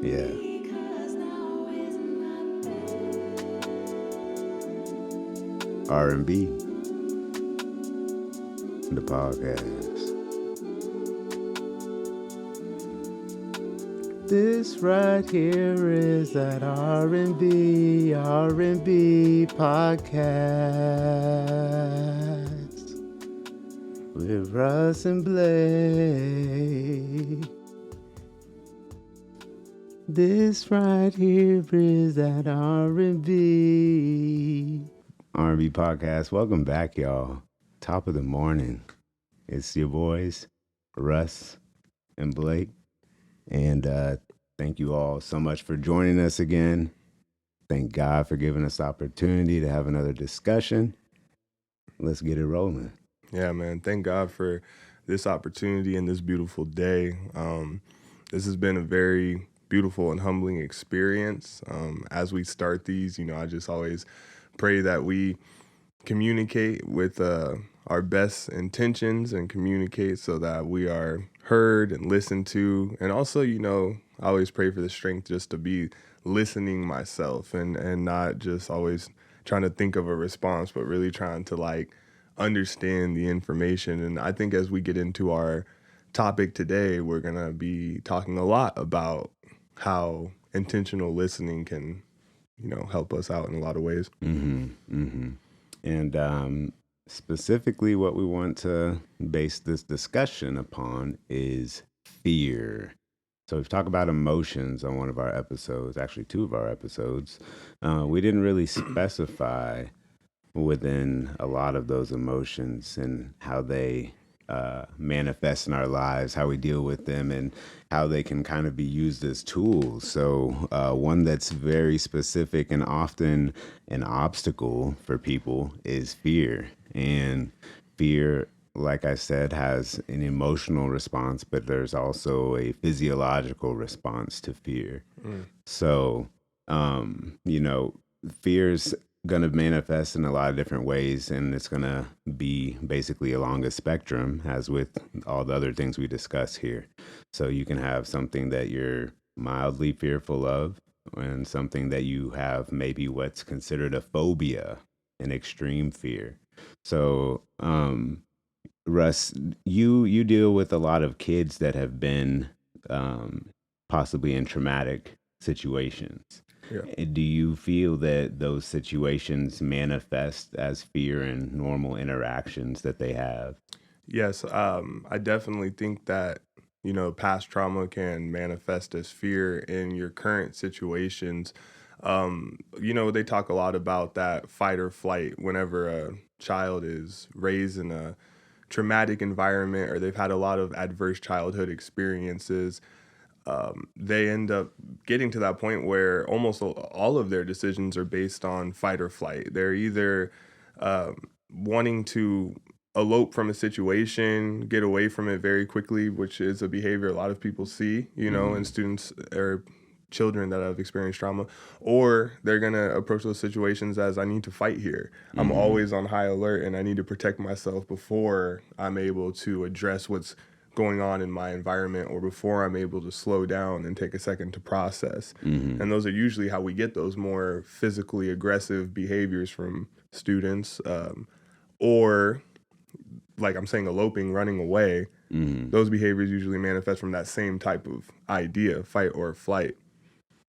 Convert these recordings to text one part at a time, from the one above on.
Yeah. R&B, the podcast. This right here is that R&B podcast with Russ and Blake. This right here is that R&B podcast. Welcome back, y'all. Top of the morning. It's your boys, Russ and Blake. And thank you all so much for joining us again. Thank God for giving us the opportunity to have another discussion. Let's get it rolling. Yeah, man. Thank God for this opportunity and this beautiful day. This has been a very beautiful and humbling experience. As we start these, I just always pray that we communicate with our best intentions and communicate so that we are heard and listened to. And also, I always pray for the strength just to be listening myself and not just always trying to think of a response, but really trying to understand the information. And I think as we get into our topic today, we're going to be talking a lot about how intentional listening can, help us out in a lot of ways. And specifically, what we want to base this discussion upon is fear. So we've talked about emotions on one of our episodes, actually two of our episodes. We didn't really specify within a lot of those emotions and how they manifest in our lives, how we deal with them, and how they can kind of be used as tools. So one that's very specific and often an obstacle for people is fear. And fear, like I said, has an emotional response, but there's also a physiological response to fear. So, fear's going to manifest in a lot of different ways, and it's going to be basically along a spectrum, as with all the other things we discuss here. So you can have something that you're mildly fearful of, and something that you have maybe what's considered a phobia, an extreme fear. So, Russ, you deal with a lot of kids that have been possibly in traumatic situations. Yeah. Do you feel that those situations manifest as fear in normal interactions that they have? Yes, I definitely think that, past trauma can manifest as fear in your current situations. They talk a lot about that fight or flight whenever a child is raised in a traumatic environment or they've had a lot of adverse childhood experiences. They end up getting to that point where almost all of their decisions are based on fight or flight. They're either wanting to elope from a situation, get away from it very quickly, which is a behavior a lot of people see, in students or children that have experienced trauma, or they're going to approach those situations as I need to fight here. I'm always on high alert and I need to protect myself before I'm able to address what's going on in my environment or before I'm able to slow down and take a second to process. And those are usually how we get those more physically aggressive behaviors from students, or like I'm saying, eloping, running away. Those behaviors usually manifest from that same type of idea, fight or flight.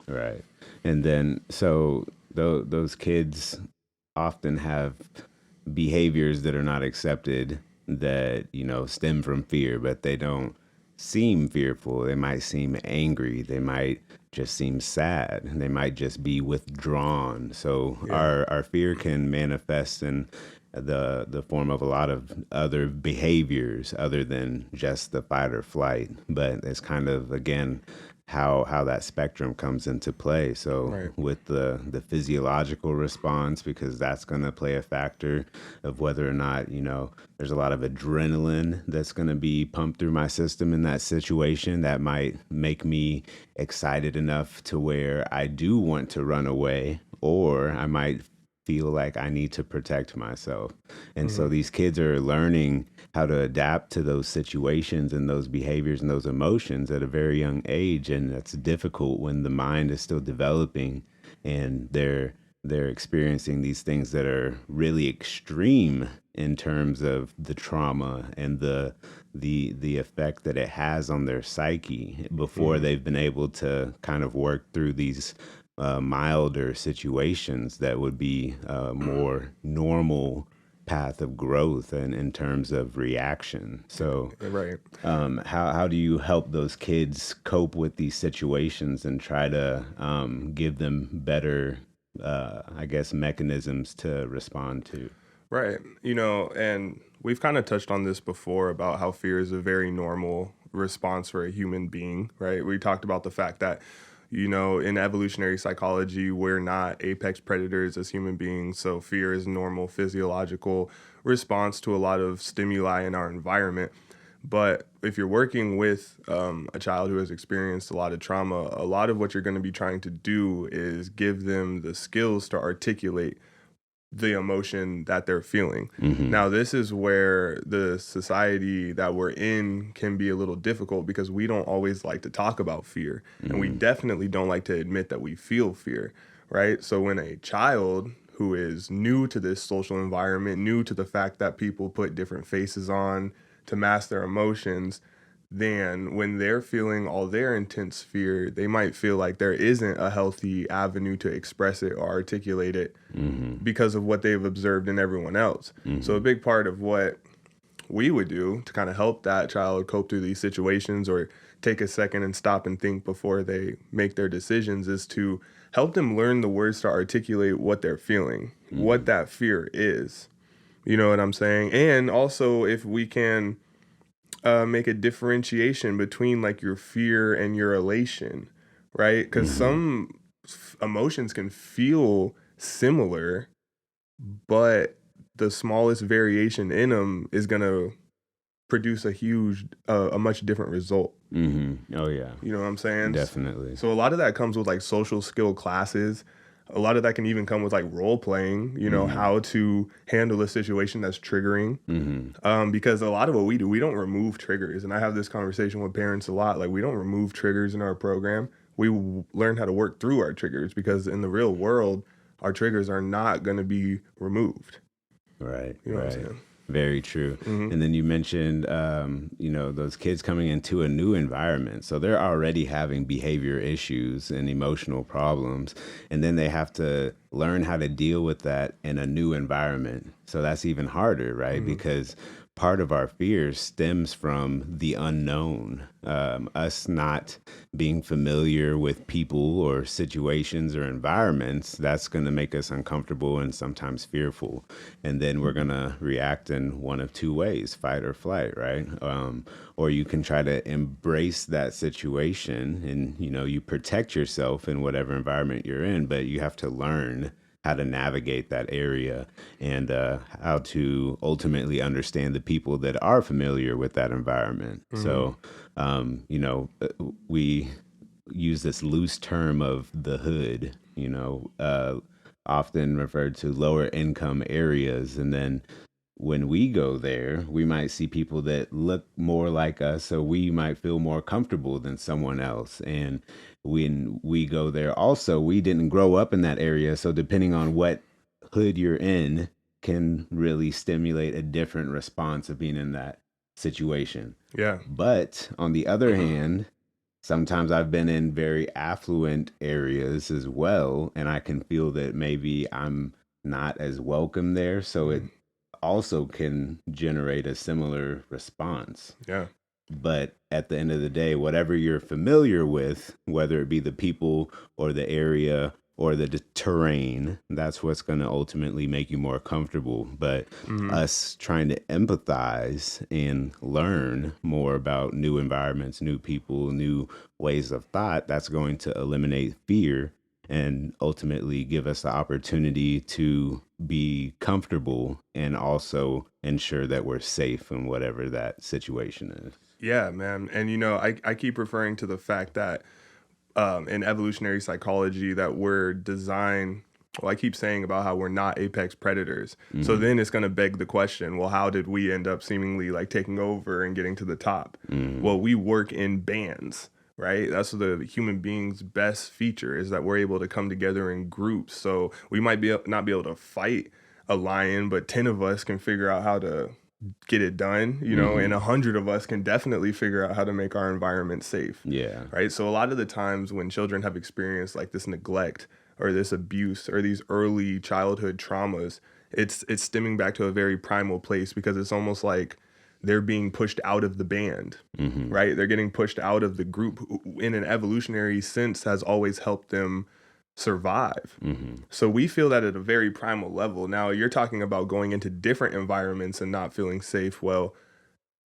Right. And then, so those kids often have behaviors that are not accepted that, stem from fear, but they don't seem fearful. They might seem angry. They might just seem sad. They might just be withdrawn. So our fear can manifest in the form of a lot of other behaviors other than just the fight or flight. But it's kind of, again, how that spectrum comes into play. So with the physiological response, because that's going to play a factor of whether or not, there's a lot of adrenaline that's going to be pumped through my system in that situation that might make me excited enough to where I do want to run away, or I might feel like I need to protect myself. And so Mhm. these kids are learning how to adapt to those situations and those behaviors and those emotions at a very young age. And that's difficult when the mind is still developing and they're experiencing these things that are really extreme in terms of the trauma and the effect that it has on their psyche before Mhm. they've been able to kind of work through these milder situations that would be a more normal path of growth and in terms of reaction. So Right. how do you help those kids cope with these situations and try to give them better, I guess, mechanisms to respond to? Right. And we've kind of touched on this before about how fear is a very normal response for a human being, right? We talked about the fact that, in evolutionary psychology, we're not apex predators as human beings. So fear is a normal physiological response to a lot of stimuli in our environment. But if you're working with a child who has experienced a lot of trauma, a lot of what you're going to be trying to do is give them the skills to articulate the emotion that they're feeling. Hmm. Now, this is where the society that we're in can be a little difficult because we don't always like to talk about fear. And we Hmm. definitely don't like to admit that we feel fear, right? So when a child who is new to this social environment, new to the fact that people put different faces on to mask their emotions, then when they're feeling all their intense fear, they might feel like there isn't a healthy avenue to express it or articulate it Hmm. because of what they've observed in everyone else. So a Hmm. big part of what we would do to kind of help that child cope through these situations or take a second and stop and think before they make their decisions is to help them learn the words to articulate what they're feeling, what Hmm. that fear is. You know what I'm saying? And also if we can make a differentiation between like your fear and your elation, right? Because Hmm. some emotions can feel similar, but the smallest variation in them is going to produce a much different result. Hmm. Oh yeah, You know what I'm saying? definitely. So a lot of that comes with like social skill classes. A lot of that can even come with like role playing, Hmm. how to handle a situation that's triggering. Hmm. Because a lot of what we do, we don't remove triggers. And I have this conversation with parents a lot. Like, we don't remove triggers in our program. Learn how to work through our triggers because in the real world, our triggers are not going to be removed. Right, You know what I'm right. saying? Very true. Hmm. And then you mentioned, those kids coming into a new environment. So they're already having behavior issues and emotional problems. And then they have to learn how to deal with that in a new environment. So that's even harder, right? Hmm. Because part of our fear stems from the unknown, us not being familiar with people or situations or environments. That's going to make us uncomfortable and sometimes fearful. And then we're going to react in one of two ways, fight or flight, right? Or you can try to embrace that situation and, you protect yourself in whatever environment you're in, but you have to learn how to navigate that area and how to ultimately understand the people that are familiar with that environment. Hmm. So, we use this loose term of the hood, often referred to lower income areas. And then when we go there, we might see people that look more like us, so we might feel more comfortable than someone else. And when we go there, also, we didn't grow up in that area, so depending on what hood you're in, can really stimulate a different response of being in that situation. Yeah. But on the other hand, sometimes I've been in very affluent areas as well, and I can feel that maybe I'm not as welcome there. So it Mhm. also can generate a similar response. Yeah. But at the end of the day, whatever you're familiar with, whether it be the people or the area or the terrain, that's what's going to ultimately make you more comfortable. But Hmm. us trying to empathize and learn more about new environments, new people, new ways of thought, that's going to eliminate fear and ultimately give us the opportunity to be comfortable and also ensure that we're safe in whatever that situation is. Yeah, man. And I keep referring to the fact that in evolutionary psychology that we're designed Well, I keep saying about how we're not apex predators. So Mm-hmm. then it's going to beg the question, well, how did we end up seemingly like taking over and getting to the top? Mm-hmm. Well, we work in bands, right? That's the human being's best feature is that we're able to come together in groups. So we might not be able to fight a lion, but 10 of us can figure out how to get it done, and Mm-hmm. 100 of us can definitely figure out how to make our environment safe, Yeah. right? So a lot of the times when children have experienced like this neglect or this abuse or these early childhood traumas, it's stemming back to a very primal place because it's almost like they're being pushed out of the band, Mm-hmm. right? They're getting pushed out of the group who, in an evolutionary sense, has always helped them survive. Mm-hmm. So we feel that at a very primal level. Now you're talking about going into different environments and not feeling safe. Well,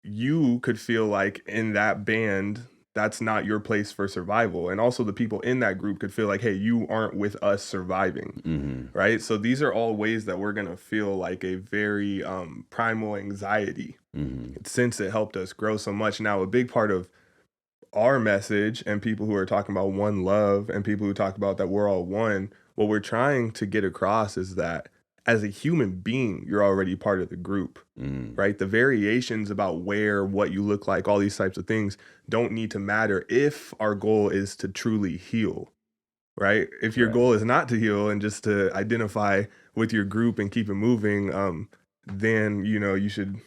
you could feel like in that band, that's not your place for survival. And also the people in that group could feel like, hey, you aren't with us surviving. Mm-hmm. Right. So these are all ways that we're going to feel like a very primal anxiety Mm-hmm. since it helped us grow so much. Now, a big part of our message and people who are talking about one love and people who talk about that we're all one, what we're trying to get across is that as a human being, you're already part of the group, Mm-hmm. right? The variations about where, what you look like, all these types of things don't need to matter if our goal is to truly heal, right? If your Right. goal is not to heal and just to identify with your group and keep it moving, then you should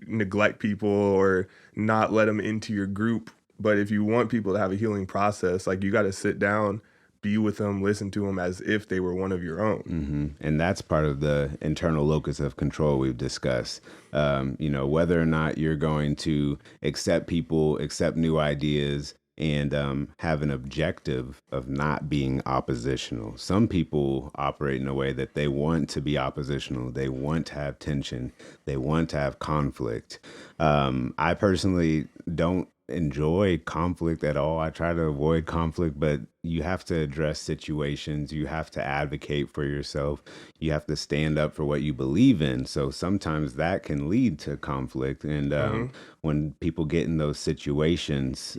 neglect people or not let them into your group. But if you want people to have a healing process, like you got to sit down, be with them, listen to them as if they were one of your own. And that's part of the internal locus of control we've discussed. Whether or not you're going to accept people, accept new ideas, and have an objective of not being oppositional. Some people operate in a way that they want to be oppositional. They want to have tension. They want to have conflict. I personally don't enjoy conflict at all. I try to avoid conflict, but you have to address situations. You have to advocate for yourself. You have to stand up for what you believe in. So sometimes that can lead to conflict. And Hmm. when people get in those situations,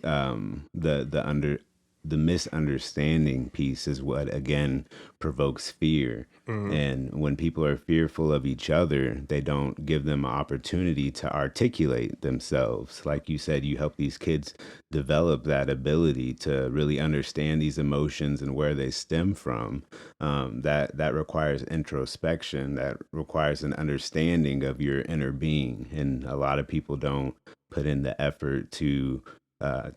the misunderstanding piece is what again provokes fear. Hmm. And when people are fearful of each other, they don't give them an opportunity to articulate themselves. Like you said, you help these kids develop that ability to really understand these emotions and where they stem from. That requires introspection. That requires an understanding of your inner being. And a lot of people don't put in the effort to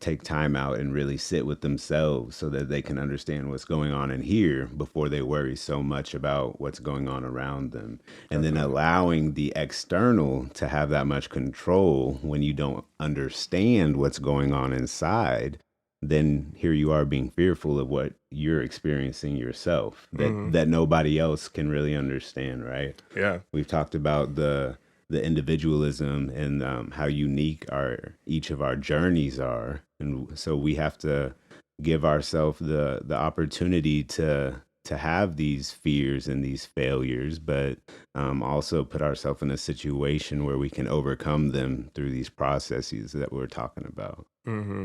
take time out and really sit with themselves so that they can understand what's going on in here before they worry so much about what's going on around them. And then Definitely. allowing the external to have that much control when you don't understand what's going on inside, then here you are being fearful of what you're experiencing yourself that Hmm. that nobody else can really understand, right? Yeah. We've talked about the individualism and how unique our each of our journeys are, and so we have to give ourselves the opportunity to have these fears and these failures, but also put ourselves in a situation where we can overcome them through these processes that we're talking about. Hmm.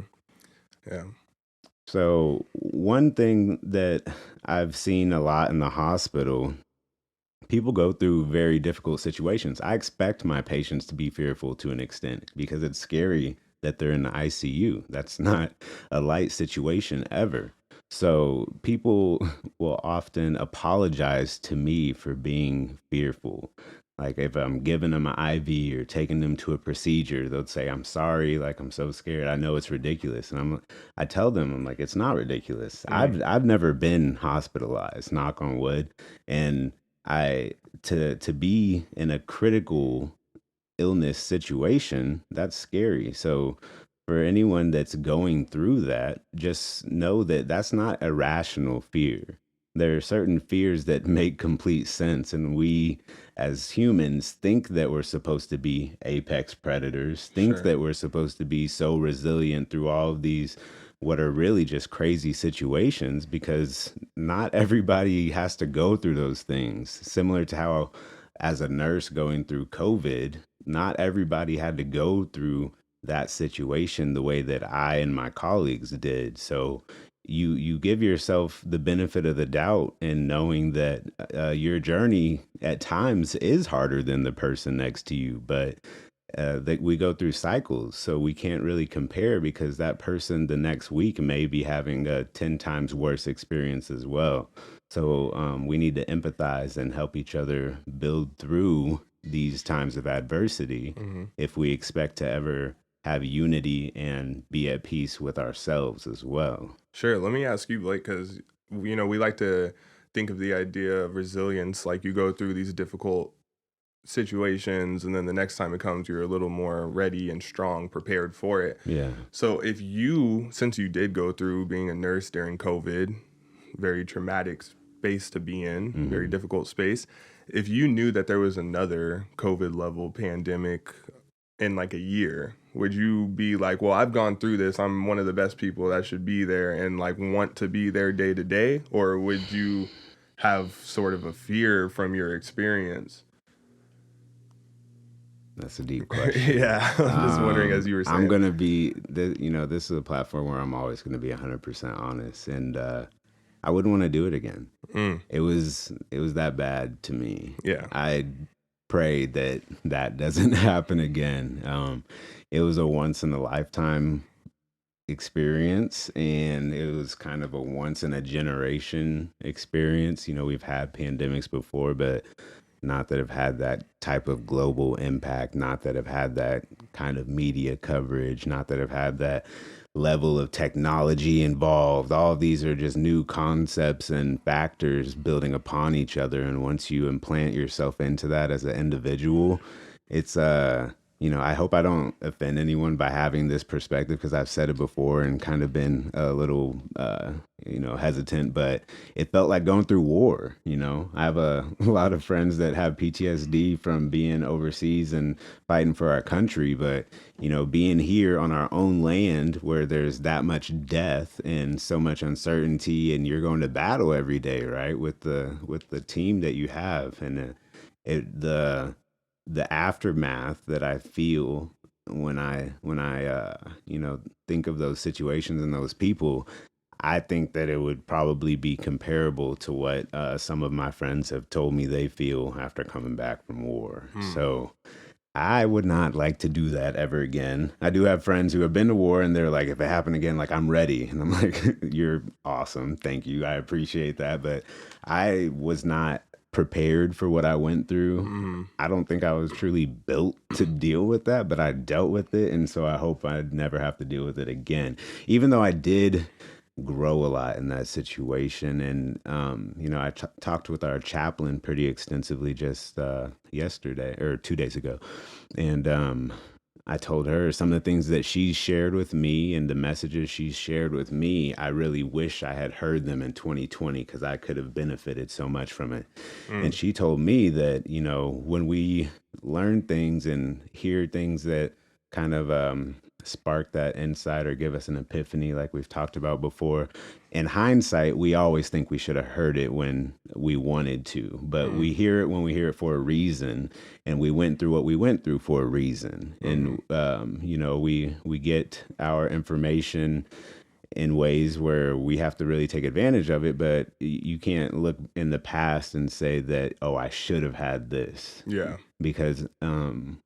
Yeah. So one thing that I've seen a lot in the hospital, people go through very difficult situations. I expect my patients to be fearful to an extent because it's scary that they're in the ICU. That's not a light situation ever. So people will often apologize to me for being fearful. Like if I'm giving them an IV or taking them to a procedure, they'll say, "I'm sorry, like I'm so scared. I know it's ridiculous." And I tell them, I'm like, "It's not ridiculous. Mm. I've never been hospitalized, knock on wood." And I to be in a critical illness situation, that's scary. So for anyone that's going through that, just know that that's not irrational fear. There are certain fears that make complete sense, and we as humans think that we're supposed to be apex predators, think Sure. that we're supposed to be so resilient through all of these what are really just crazy situations because not everybody has to go through those things. Similar to how, as a nurse going through COVID, not everybody had to go through that situation the way that I and my colleagues did. So you give yourself the benefit of the doubt and knowing that your journey at times is harder than the person next to you, but that we go through cycles, so we can't really compare because that person the next week may be having a 10 times worse experience as well. So we need to empathize and help each other build through these times of adversity Hmm. if we expect to ever have unity and be at peace with ourselves as well. Sure. Let me ask you, Blake, because we like to think of the idea of resilience, like you go through these difficult situations, and then the next time it comes, you're a little more ready and strong, prepared for it. Yeah. So, since you did go through being a nurse during COVID, very traumatic space to be in, very Hmm. difficult space. If you knew that there was another COVID level pandemic in like a year, would you be like, well, I've gone through this, I'm one of the best people that should be there, and like want to be there day to day? Or would you have sort of a fear from your experience? That's a deep question. Yeah, I'm just wondering, as you were I'm saying. gonna be, this is a platform where I'm always gonna be 100% honest, and I wouldn't want to do it again. Mm, It was that bad to me. yeah. I pray that that doesn't happen again. It was a once in a lifetime experience, and it was kind of a once in a generation experience. We've had pandemics before, but not that have had that type of global impact, not that have had that kind of media coverage, not that have had that level of technology involved. All of these are just new concepts and factors building upon each other. And once you implant yourself into that as an individual, it's I hope I don't offend anyone by having this perspective because I've said it before and kind of been a little hesitant, but it felt like going through war. I have a lot of friends that have PTSD from being overseas and fighting for our country, but being here on our own land where there's that much death and so much uncertainty, and you're going to battle every day, right, with the team that you have, and it the aftermath that I feel when I think of those situations and those people. I think that it would probably be comparable to what some of my friends have told me they feel after coming back from war. Hmm. So I would not like to do that ever again. I do have friends who have been to war and they're like, if it happened again, like, I'm ready. And I'm like, you're awesome. Thank you. I appreciate that. But I was not prepared for what I went through. Hmm. I don't think I was truly built to deal with that, but I dealt with it. And so I hope I'd never have to deal with it again. Even though I did grow a lot in that situation. And, I talked with our chaplain pretty extensively just yesterday or 2 days ago. And I told her some of the things that she shared with me and the messages she shared with me. I really wish I had heard them in 2020 because I could have benefited so much from it. And Mm, she told me that, when we learn things and hear things that kind of spark that insight or give us an epiphany, like we've talked about before, in hindsight, we always think we should have heard it when we wanted to, but mm, we hear it when we hear it for a reason, and we went through what we went through for a reason. mhm. And we get our information in ways where we have to really take advantage of it, but you can't look in the past and say that, oh, I should have had this, Yeah. because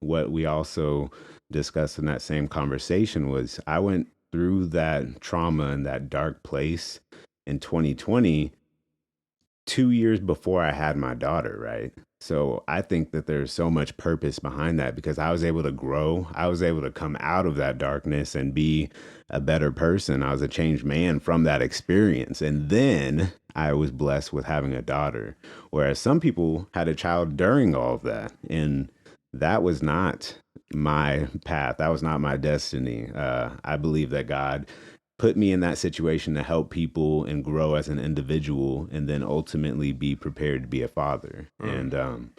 what we also discussed in that same conversation was I went through that trauma and that dark place in 2020, 2 years before I had my daughter, right? So I think that there's so much purpose behind that because I was able to grow. I was able to come out of that darkness and be a better person. I was a changed man from that experience. And then I was blessed with having a daughter. Whereas some people had a child during all of that. And that was not my path. That was not my destiny. I believe that God put me in that situation to help people and grow as an individual and then ultimately be prepared to be a father. Mm, And man.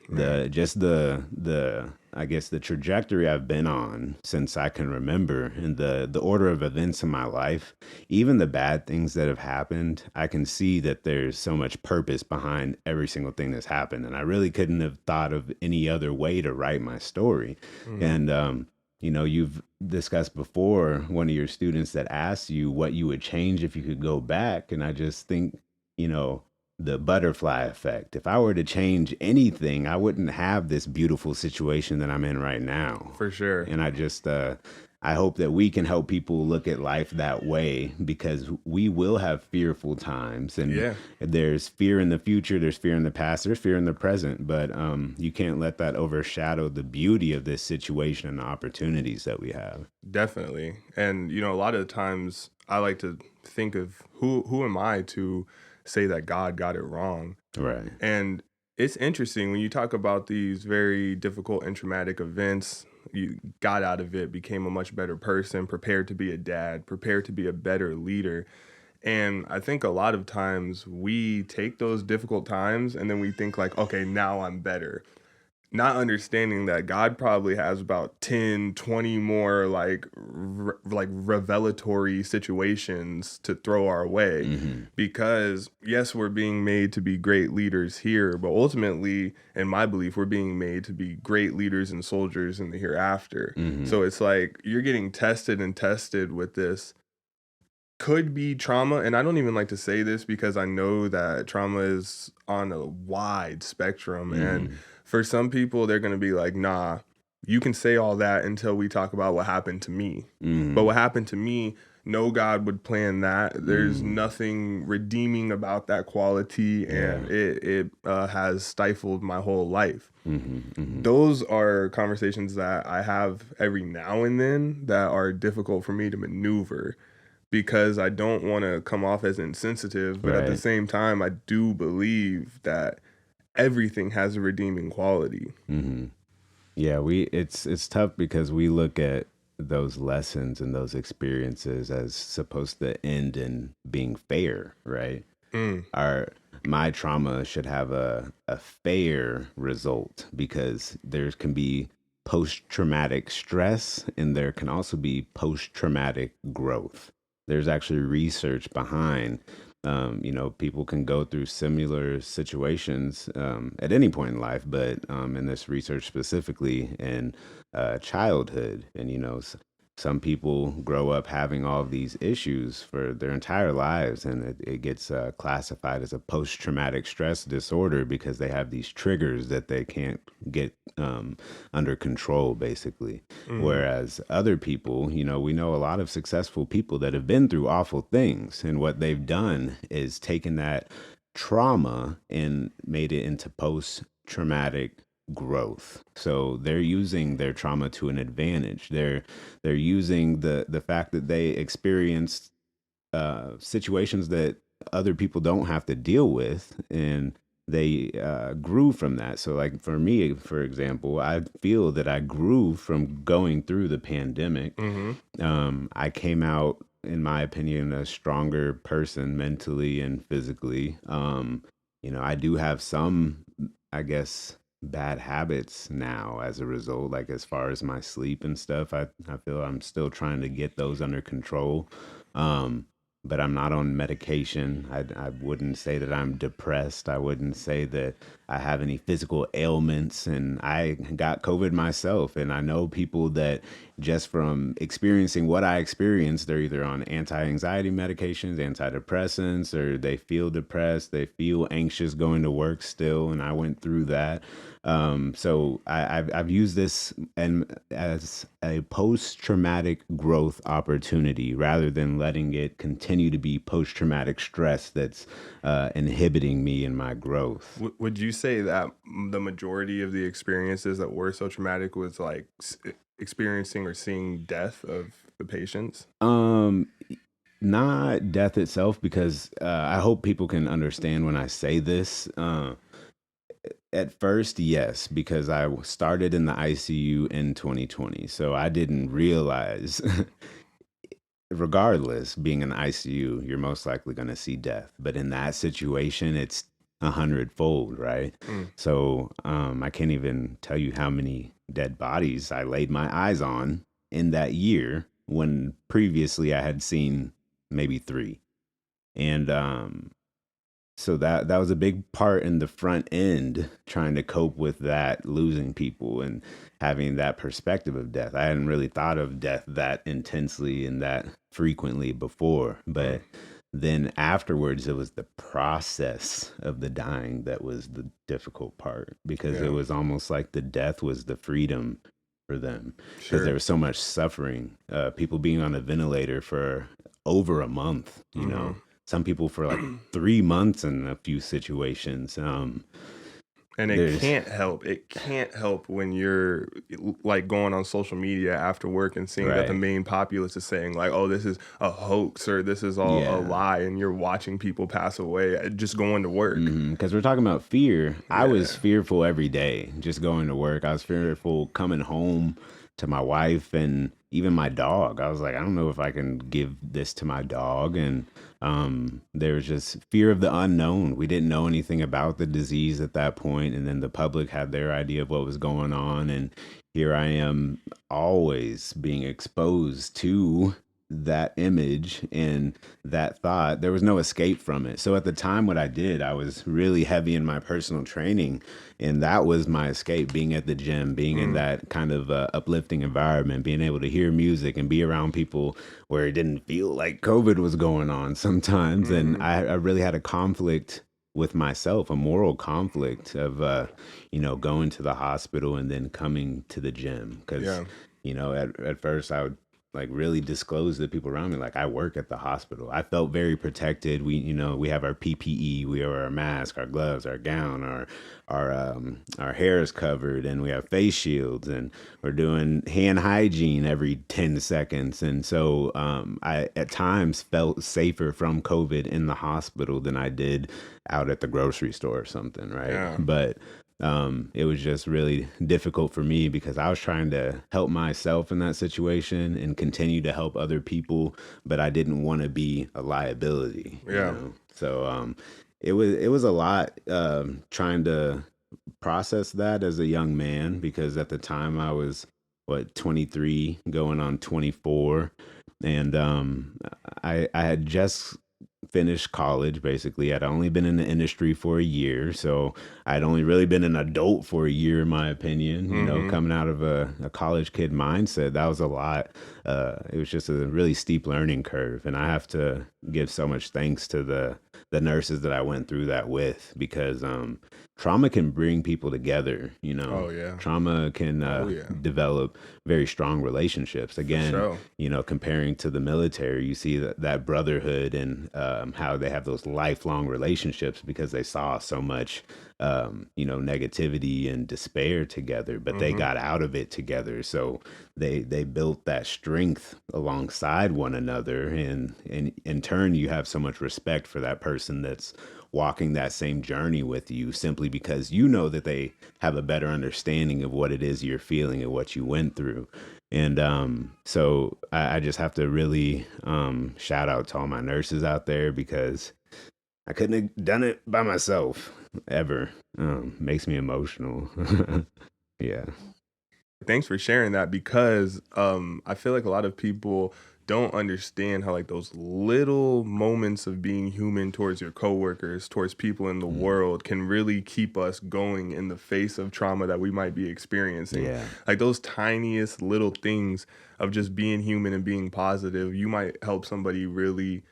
the I guess the trajectory I've been on since I can remember, and the order of events in my life, even the bad things that have happened, I can see that there's so much purpose behind every single thing that's happened, and I really couldn't have thought of any other way to write my story. Mhm. And You've discussed before one of your students that asked you what you would change if you could go back. And I just think, you know, the butterfly effect. If I were to change anything, I wouldn't have this beautiful situation that I'm in right now. For sure. And I hope that we can help people look at life that way, because we will have fearful times, and Yeah, there's fear in the future, there's fear in the past, there's fear in the present, but you can't let that overshadow the beauty of this situation and the opportunities that we have. definitely. And a lot of the times I like to think of who am I to say that God got it wrong. Right. And it's interesting when you talk about these very difficult and traumatic events, you got out of it, became a much better person, prepared to be a dad, prepared to be a better leader. And I think a lot of times we take those difficult times and then we think like, okay, now I'm better. Not understanding that God probably has about 10, 20 more like revelatory situations to throw our way, Hmm. because yes, we're being made to be great leaders here, but ultimately, in my belief, we're being made to be great leaders and soldiers in the hereafter. Hmm. So it's like you're getting tested and tested with this could be trauma. And I don't even like to say this because I know that trauma is on a wide spectrum. And Hmm. for some people, they're going to be like, nah, you can say all that until we talk about what happened to me. But Hmm. what happened to me, no God would plan that. There's Hmm. nothing redeeming about that quality. And Yeah. it has stifled my whole life. Hmm. Hmm. Those are conversations that I have every now and then that are difficult for me to maneuver, because I don't want to come off as insensitive, but at the Right. same time, I do believe that everything has a redeeming quality. Hmm. Yeah, it's tough because we look at those lessons and those experiences as supposed to end in being fair, right? Mm, Our My trauma should have a fair result, because there can be post traumatic stress and there can also be post traumatic growth. There's actually research behind, people can go through similar situations at any point in life, but in this research specifically in childhood. And, some people grow up having all of these issues for their entire lives, and it gets classified as a post traumatic stress disorder because they have these triggers that they can't get under control, basically. mm, Whereas other people, we know a lot of successful people that have been through awful things, and what they've done is taken that trauma and made it into post traumatic growth. So they're using their trauma to an advantage. They're using the fact that they experienced situations that other people don't have to deal with, and they grew from that. So, like for me, for example, I feel that I grew from going through the pandemic. mm-hmm. I came out, in my opinion, a stronger person mentally and physically. I do have some, I guess, bad habits now as a result, like as far as my sleep and stuff. I feel I'm still trying to get those under control. Um, but I'm not on medication. I wouldn't say that I'm depressed. I wouldn't say that I have any physical ailments. And I got COVID myself. And I know people that, just from experiencing what I experienced, they're either on anti anxiety medications, antidepressants, or they feel depressed, they feel anxious going to work still. And I went through that. So I've used this and as a post traumatic growth opportunity, rather than letting it continue to be post traumatic stress that's inhibiting me in my growth. Would you say that the majority of the experiences that were so traumatic was like experiencing or seeing death of the patients? Um, Not death itself, because I hope people can understand when I say this. At first, yes, because I started in the ICU in 2020. So I didn't realize, regardless, being in the ICU, you're most likely going to see death. But in that situation, it's 100-fold, right? Mm, So I can't even tell you how many dead bodies I laid my eyes on in that year, when previously I had seen maybe three. And so that was a big part in the front end, trying to cope with that, losing people and having that perspective of death. I hadn't really thought of death that intensely and that frequently before, Mm, but then afterwards it was the process of the dying that was the difficult part, because it yeah, was almost like the death was the freedom for them, because there sure. was so much suffering, people being on a ventilator for over a month, you know, Hmm. some people for like 3 months in a few situations. And it There's can't help. It can't help when you're like going on social media after work and seeing that the right, main populace is saying like, "Oh, this is a hoax," or "This is all a yeah. lie," and you're watching people pass away just going to work. Because we're talking about fear. I was Yeah. fearful every day just going to work. I was fearful coming home to my wife and even my dog. I was like, I don't know if I can give this to my dog. And there was just fear of the unknown. We didn't know anything about the disease at that point, and then the public had their idea of what was going on. And here I am, always being exposed to that image and that thought. There was no escape from it. So at the time, what I did, I was really heavy in my personal training, and that was my escape, being at the gym, being in Mm, that kind of uplifting environment, being able to hear music and be around people where it didn't feel like COVID was going on sometimes. And mhm. I really had a conflict with myself, a moral conflict of, going to the hospital and then coming to the gym. Because, Yeah. at first I would like really disclose to people around me, like, I work at the hospital. I felt very protected. We have our PPE, we have our mask, our gloves, our gown, our hair is covered, and we have face shields, and we're doing hand hygiene every 10 seconds. And so I at times felt safer from COVID in the hospital than I did out at the grocery store or something, right? Yeah. But it was just really difficult for me because I was trying to help myself in that situation and continue to help other people, but I didn't want to be a liability, you Yeah. know. So it was a lot, trying to process that as a young man, because at the time I was, what, 23 going on 24, and I had just finished college. Basically, I'd only been in the industry for a year, so I'd only really been an adult for a year, in my opinion. Mhm. Coming out of a college kid mindset, that was a lot. It was just a really steep learning curve, and I have to give so much thanks to the nurses that I went through that with, because trauma can bring people together. Oh yeah. Trauma can Oh yeah. develop very strong relationships. For Again, sure. comparing to the military, you see that brotherhood, and how they have those lifelong relationships because they saw so much, negativity and despair together, but they Mhm. got out of it together. So they built that strength alongside one another, and in turn, you have so much respect for that person that's walking that same journey with you, simply because you know that they have a better understanding of what it is you're feeling and what you went through. And so I just have to really shout out to all my nurses out there, because I couldn't have done it by myself ever. Makes me emotional. Yeah. Thanks for sharing that because I feel like a lot of people don't understand how like those little moments of being human towards your coworkers, towards people in the Mm. world can really keep us going in the face of trauma that we might be experiencing. Yeah. Like those tiniest little things of just being human and being positive, you might help somebody really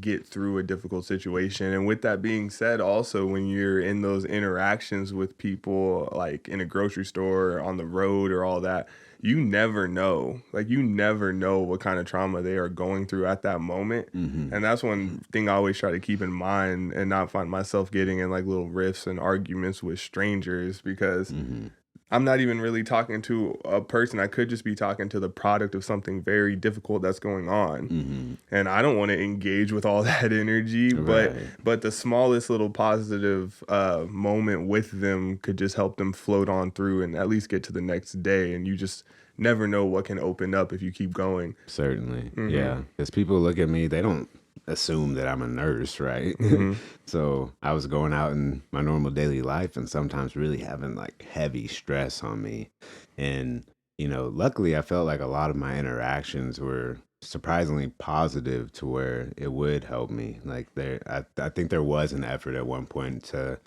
get through a difficult situation. And with that being said, also when you're in those interactions with people, like in a grocery store or on the road or all that, you never know. Like you never know what kind of trauma they are going through at that moment. Hmm. And that's one thing I always try to keep in mind and not find myself getting in like little riffs and arguments with strangers because Hmm. I'm not even really talking to a person. I could just be talking to the product of something very difficult that's going on, Hmm. and I don't want to engage with all that energy, but Right. the smallest little positive moment with them could just help them float on through and at least get to the next day. And you just never know what can open up if you keep going. Certainly. Hmm. Yeah. Because people look at me, they don't assume that I'm a nurse, right? Hmm. So I was going out in my normal daily life and sometimes really having like heavy stress on me. And, luckily I felt like a lot of my interactions were surprisingly positive to where it would help me. Like I think there was an effort at one point to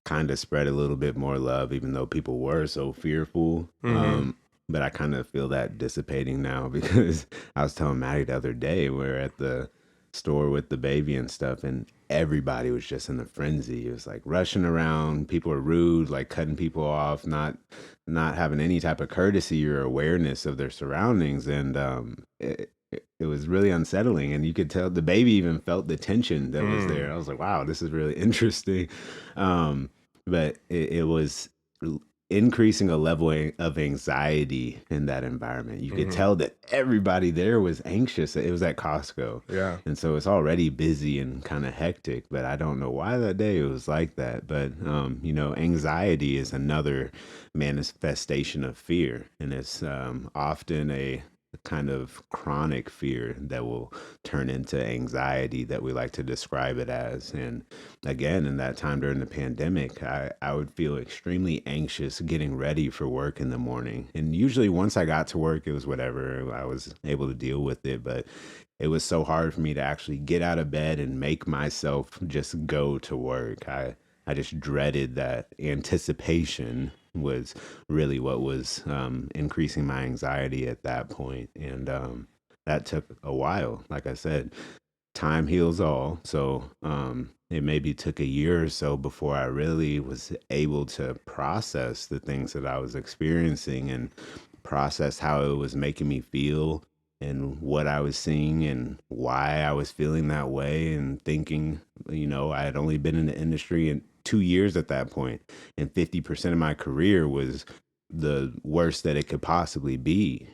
kind of spread a little bit more love, even though people were so fearful. Mm-hmm. But I kind of feel that dissipating now because I was telling Maddie the other day, we're at the store with the baby and stuff, and everybody was just in a frenzy. It was like rushing around, people were rude, like cutting people off, not having any type of courtesy or awareness of their surroundings, and it was really unsettling. And you could tell the baby even felt the tension that was there. I was like, wow, this is really interesting. But it was increasing a level of anxiety in that environment. You could Mm-hmm. tell that everybody there was anxious. It was at Costco. Yeah. And so it's already busy and kind of hectic, but I don't know why that day it was like that. But, anxiety is another manifestation of fear. And it's often a kind of chronic fear that will turn into anxiety that we like to describe it as. And again, in that time during the pandemic, I would feel extremely anxious getting ready for work in the morning. And usually once I got to work, it was whatever. I was able to deal with it. But it was so hard for me to actually get out of bed and make myself just go to work. I just dreaded that. Anticipation was really what was increasing my anxiety at that point. And that took a while. Like I said, time heals all. So it maybe took a year or so before I really was able to process the things that I was experiencing and process how it was making me feel and what I was seeing and why I was feeling that way and thinking, I had only been in the industry in 2 years at that point, and 50% of my career was the worst that it could possibly be.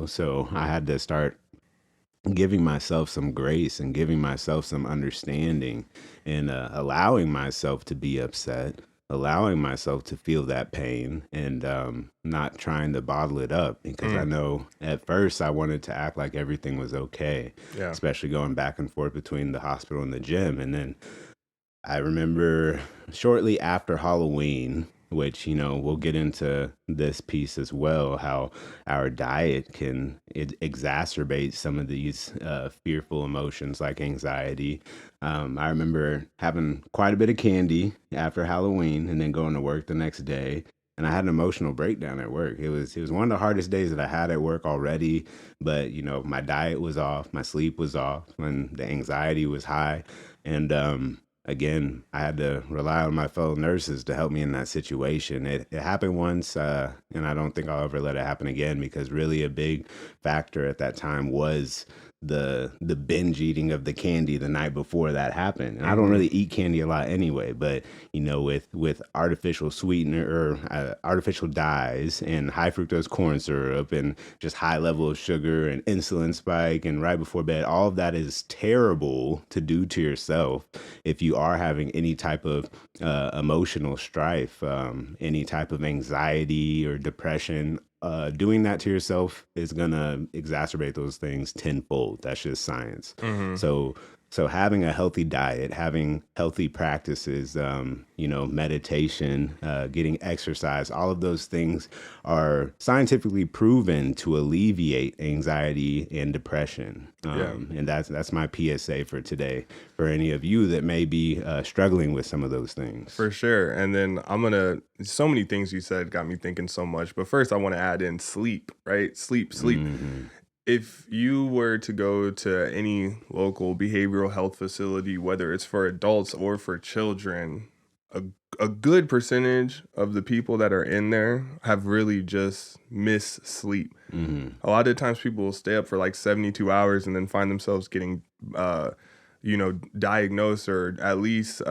So I had to start giving myself some grace and giving myself some understanding and allowing myself to be upset, allowing myself to feel that pain and not trying to bottle it up because I know at first I wanted to act like everything was okay, Yeah. especially going back and forth between the hospital and the gym. And then I remember shortly after Halloween, which, we'll get into this piece as well, how our diet can exacerbate some of these fearful emotions like anxiety. I remember having quite a bit of candy after Halloween and then going to work the next day. And I had an emotional breakdown at work. It was one of the hardest days that I had at work already. But, my diet was off, my sleep was off, and the anxiety was high. And again, I had to rely on my fellow nurses to help me in that situation. It happened once, and I don't think I'll ever let it happen again because really a big factor at that time was the binge eating of the candy the night before that happened. And I don't really eat candy a lot anyway, but with artificial sweetener or artificial dyes and high fructose corn syrup and just high level of sugar and insulin spike and right before bed, all of that is terrible to do to yourself if you are having any type of emotional strife, any type of anxiety or depression. Doing that to yourself is gonna exacerbate those things tenfold. That's just science. Mm-hmm. So having a healthy diet, having healthy practices, meditation, getting exercise, all of those things are scientifically proven to alleviate anxiety and depression. Yeah. And that's my PSA for today for any of you that may be struggling with some of those things. For sure. And then so many things you said got me thinking so much. But first, I want to add in sleep, right? Sleep. Mm-hmm. If you were to go to any local behavioral health facility, whether it's for adults or for children, a, a good percentage of the people that are in there have really just missed sleep. Mm-hmm. A lot of times people will stay up for like 72 hours and then find themselves getting, diagnosed or at least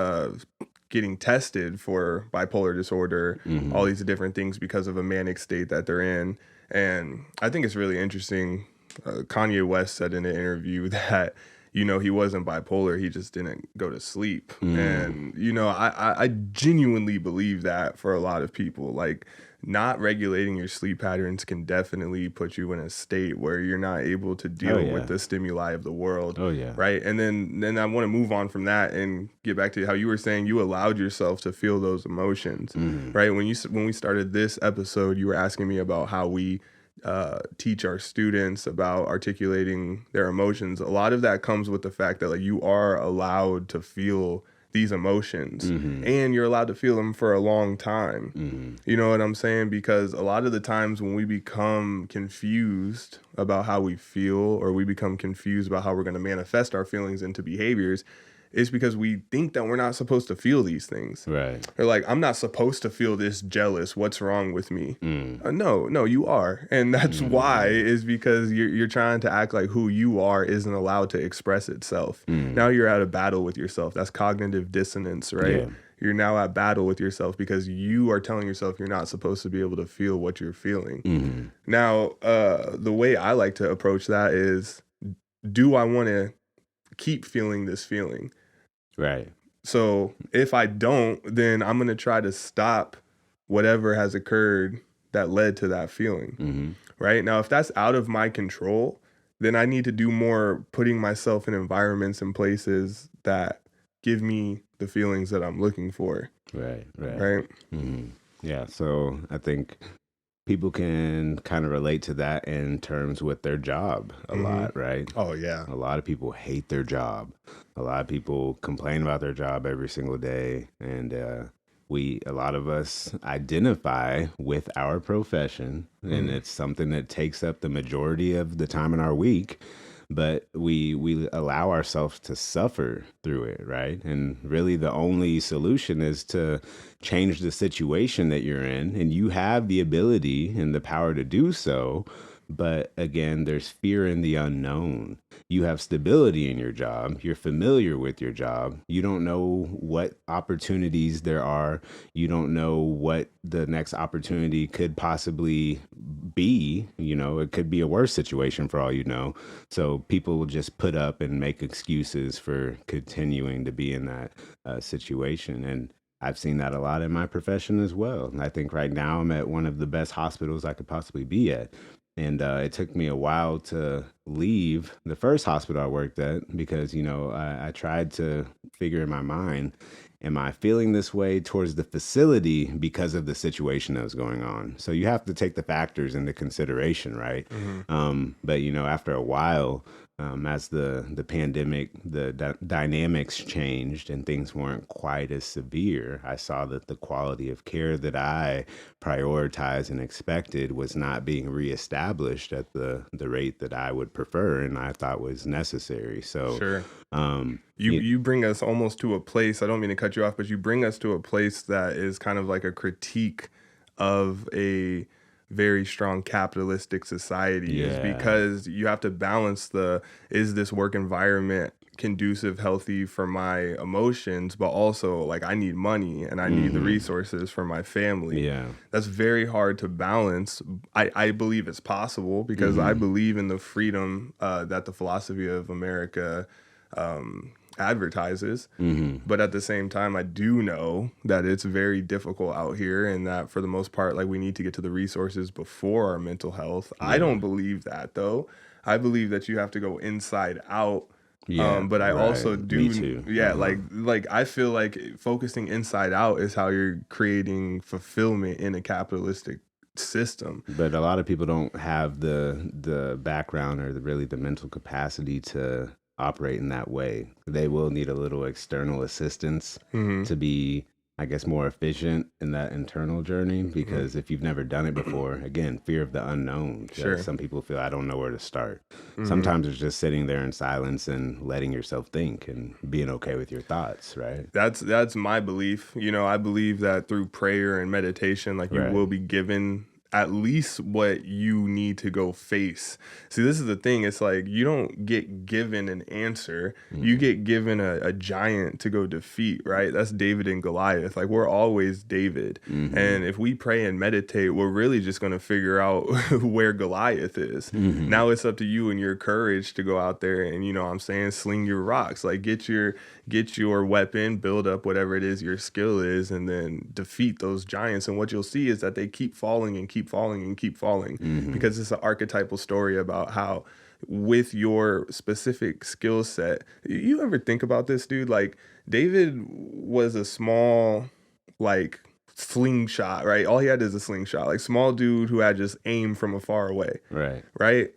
getting tested for bipolar disorder, Mm-hmm. all these different things because of a manic state that they're in. And I think it's really interesting. Kanye West said in an interview that, he wasn't bipolar. He just didn't go to sleep. And, I genuinely believe that for a lot of people. Like, not regulating your sleep patterns can definitely put you in a state where you're not able to deal with the stimuli of the world. Oh, yeah. Right. And then I want to move on from that and get back to how you were saying you allowed yourself to feel those emotions. Mm-hmm. Right. When we started this episode, you were asking me about how we teach our students about articulating their emotions, a lot of that comes with the fact that like you are allowed to feel these emotions Mm-hmm. and you're allowed to feel them for a long time. Mm-hmm. You know what I'm saying? Because a lot of the times when we become confused about how we feel, or we become confused about how we're going to manifest our feelings into behaviors, it's because we think that we're not supposed to feel these things. Right. Or like, I'm not supposed to feel this jealous. What's wrong with me? Mm. No, you are. And that's why, Mm. is because you're trying to act like who you are isn't allowed to express itself. Mm. Now you're at a battle with yourself. That's cognitive dissonance, right? Yeah. You're now at battle with yourself because you are telling yourself you're not supposed to be able to feel what you're feeling. Mm-hmm. Now, the way I like to approach that is, do I want to keep feeling this feeling? Right. So if I don't, then I'm going to try to stop whatever has occurred that led to that feeling. Mm-hmm. Right? Now, if that's out of my control, then I need to do more putting myself in environments and places that give me the feelings that I'm looking for. Right. Right. Right? Mm-hmm. Yeah. So I think people can kind of relate to that in terms with their job a lot, right? Oh, yeah. A lot of people hate their job. A lot of people complain about their job every single day. And a lot of us identify with our profession, and it's something that takes up the majority of the time in our week. But we allow ourselves to suffer through it, right? And really the only solution is to change the situation that you're in, and you have the ability and the power to do so. But again, there's fear in the unknown. You have stability in your job. You're familiar with your job. You don't know what opportunities there are. You don't know what the next opportunity could possibly be. You know, it could be a worse situation for all you know. So people will just put up and make excuses for continuing to be in that situation. And I've seen that a lot in my profession as well. And I think right now I'm at one of the best hospitals I could possibly be at. And it took me a while to leave the first hospital I worked at because, you know, I tried to figure in my mind, am I feeling this way towards the facility because of the situation that was going on? So you have to take the factors into consideration, right? But, you know, after a while, as the pandemic, the dynamics changed and things weren't quite as severe, I saw that the quality of care that I prioritized and expected was not being reestablished at the rate that I would prefer and I thought was necessary. So, Sure. um, You bring us almost to a place, I don't mean to cut you off, but you bring us to a place that is kind of like a critique of a very strong capitalistic society, is yeah, because you have to balance is this work environment conducive, healthy for my emotions, but also like I need money and I need the resources for my family. yeah, That's very hard to balance. I believe it's possible because I believe in the freedom that the philosophy of America advertises. But at the same time, I do know that it's very difficult out here, and that for the most part, like, we need to get to the resources before our mental health. I don't believe that, though. I believe that you have to go inside out. yeah. But I also Right. do, Me too. yeah, like I feel like focusing inside out is how you're creating fulfillment in a capitalistic system. But a lot of people don't have the background or really the mental capacity to operate in that way. They will need a little external assistance to be, I guess, more efficient in that internal journey. Because if you've never done it before, again, fear of the unknown. Sure. Some people feel I don't know where to start. Sometimes it's just sitting there in silence and letting yourself think and being okay with your thoughts, right? That's my belief. You know, I believe that through prayer and meditation, like, you Right. will be given at least what you need to go face. See, this is the thing. It's like you don't get given an answer. You get given a giant to go defeat, right? That's David and Goliath. Like, we're always David. And if we pray and meditate, we're really just going to figure out where Goliath is. Now it's up to you and your courage to go out there and, you know what I'm saying, sling your rocks. Like, get your weapon, build up whatever it is your skill is, and then defeat those giants. And what you'll see is that they keep falling and keep falling and keep falling, because it's an archetypal story about how with your specific skill set, you ever think about this, dude? Like, David was a small, like, slingshot, right? All he had is a slingshot, like small dude who had just aim from afar away, Right. right?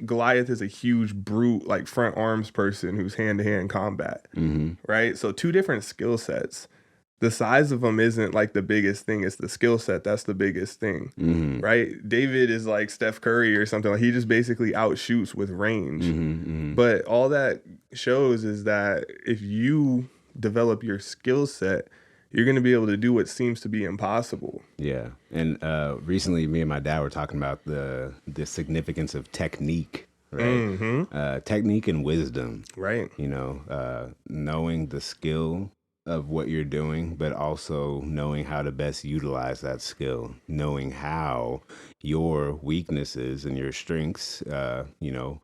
Goliath is a huge brute, like front arms person who's hand to hand combat, right? So two different skill sets. The size of them isn't like the biggest thing. It's the skill set that's the biggest thing, right? David is like Steph Curry or something. Like he just basically outshoots with range. But all that shows is that if you develop your skill set, you're going to be able to do what seems to be impossible. Yeah. And recently, me and my dad were talking about the significance of technique, right? Technique and wisdom, Right. you know, knowing the skill of what you're doing, but also knowing how to best utilize that skill, knowing how your weaknesses and your strengths, you know,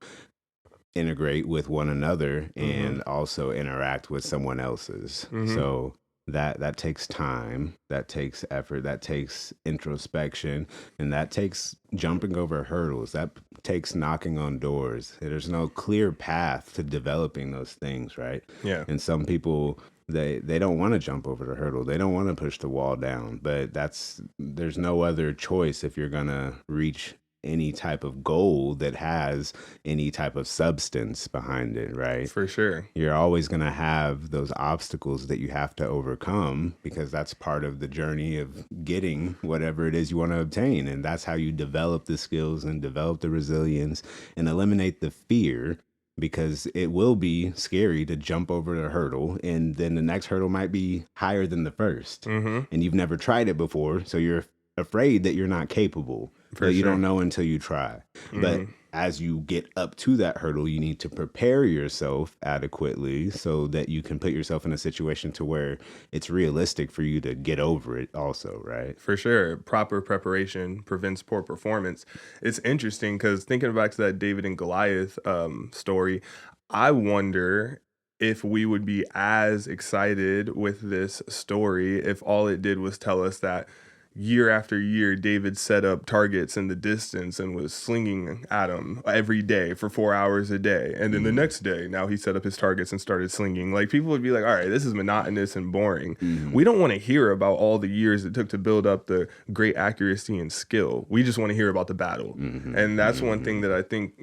integrate with one another and also interact with someone else's. So that takes time, that takes effort, that takes introspection, and that takes jumping over hurdles, that takes knocking on doors. There's no clear path to developing those things, right? Yeah. And some people, they don't want to jump over the hurdle, they don't want to push the wall down, but there's no other choice if you're gonna reach any type of goal that has any type of substance behind it, right? For sure. You're always going to have those obstacles that you have to overcome because that's part of the journey of getting whatever it is you want to obtain. And that's how you develop the skills and develop the resilience and eliminate the fear, because it will be scary to jump over the hurdle, and then the next hurdle might be higher than the first. And you've never tried it before, so you're afraid that you're not capable. But you don't know until you try. But as you get up to that hurdle, you need to prepare yourself adequately so that you can put yourself in a situation to where it's realistic for you to get over it also, right? For sure. Proper preparation prevents poor performance. It's interesting because thinking back to that David and Goliath story, I wonder if we would be as excited with this story if all it did was tell us that year after year, David set up targets in the distance and was slinging at them every day for 4 hours a day. And then the next day, now he set up his targets and started slinging. Like, people would be like, all right, this is monotonous and boring. We don't want to hear about all the years it took to build up the great accuracy and skill. We just want to hear about the battle. And that's one thing that I think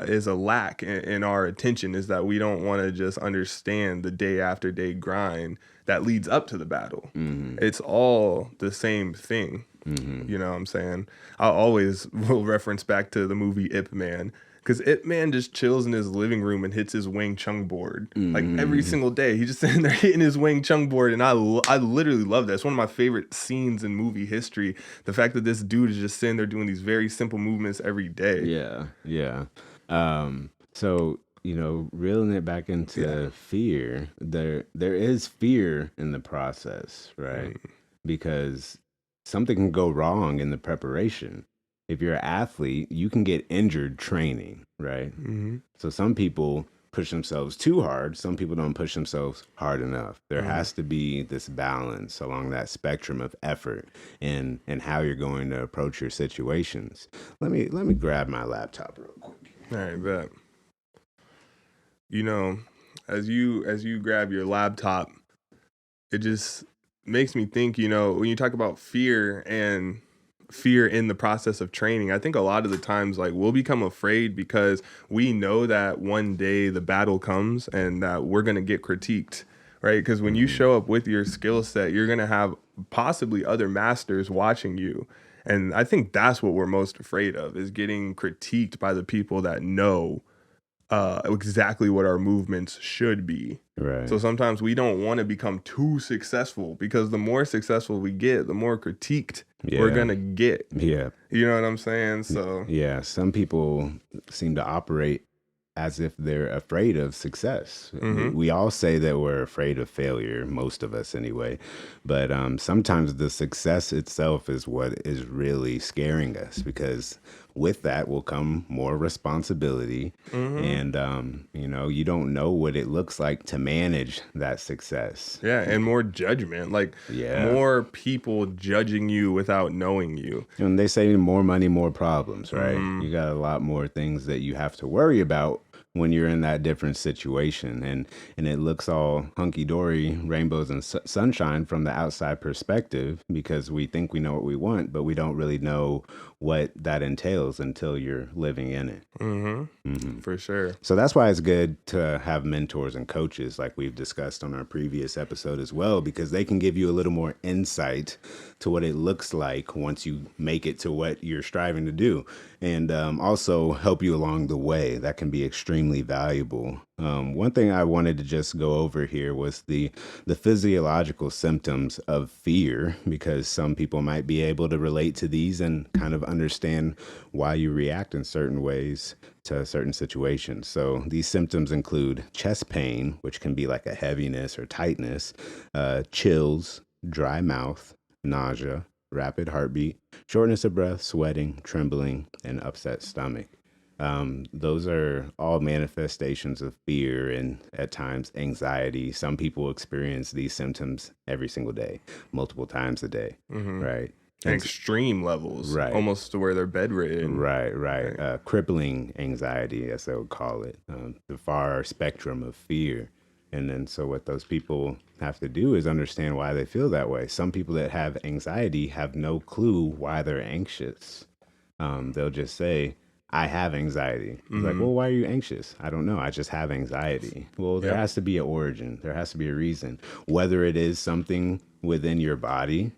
is a lack in our attention, is that we don't want to just understand the day after day grind that leads up to the battle. It's all the same thing. You know what I'm saying? I always will reference back to the movie Ip Man, because Ip Man just chills in his living room and hits his Wing Chun board like every single day. He's just sitting there hitting his Wing Chun board, and I literally love that. It's one of my favorite scenes in movie history. The fact that this dude is just sitting there doing these very simple movements every day. Yeah. So, you know, reeling it back into fear, there is fear in the process, right? Because something can go wrong in the preparation. If you're an athlete, you can get injured training, right? So some people push themselves too hard. Some people don't push themselves hard enough. There has to be this balance along that spectrum of effort and how you're going to approach your situations. Let me grab my laptop real quick. All right, bet. You know, as you grab your laptop, it just makes me think, you know, when you talk about fear and fear in the process of training, I think a lot of the times, like, we'll become afraid because we know that one day the battle comes and that we're going to get critiqued, right? Because when you show up with your skill set, you're going to have possibly other masters watching you. And I think that's what we're most afraid of, is getting critiqued by the people that know exactly what our movements should be. Right. So sometimes we don't want to become too successful, because the more successful we get, the more critiqued we're going to get. Yeah. You know what I'm saying? So yeah, some people seem to operate as if they're afraid of success. We all say that we're afraid of failure, most of us anyway. But sometimes the success itself is what is really scaring us, because with that will come more responsibility. And, you know, you don't know what it looks like to manage that success. Yeah, and more judgment, like more people judging you without knowing you. And they say more money, more problems, right? You got a lot more things that you have to worry about when you're in that different situation, and it looks all hunky-dory, rainbows and sunshine from the outside perspective, because we think we know what we want, but we don't really know what that entails until you're living in it. For sure. So that's why it's good to have mentors and coaches, like we've discussed on our previous episode as well, because they can give you a little more insight to what it looks like once you make it to what you're striving to do, and also help you along the way. That can be extremely valuable. One thing I wanted to just go over here was the physiological symptoms of fear, because some people might be able to relate to these and kind of understand why you react in certain ways to certain situations. So these symptoms include chest pain, which can be like a heaviness or tightness, chills, dry mouth, nausea, rapid heartbeat, shortness of breath, sweating, trembling, and upset stomach. Those are all manifestations of fear and at times anxiety. Some people experience these symptoms every single day, multiple times a day, right? And extreme levels, right, almost to where they're bedridden. Right. Crippling anxiety, as they would call it, the far spectrum of fear. And then so what those people have to do is understand why they feel that way. Some people that have anxiety have no clue why they're anxious. They'll just say, I have anxiety. It's like, well, why are you anxious? I don't know. I just have anxiety. Well, there has to be an origin. There has to be a reason. Whether it is something within your body,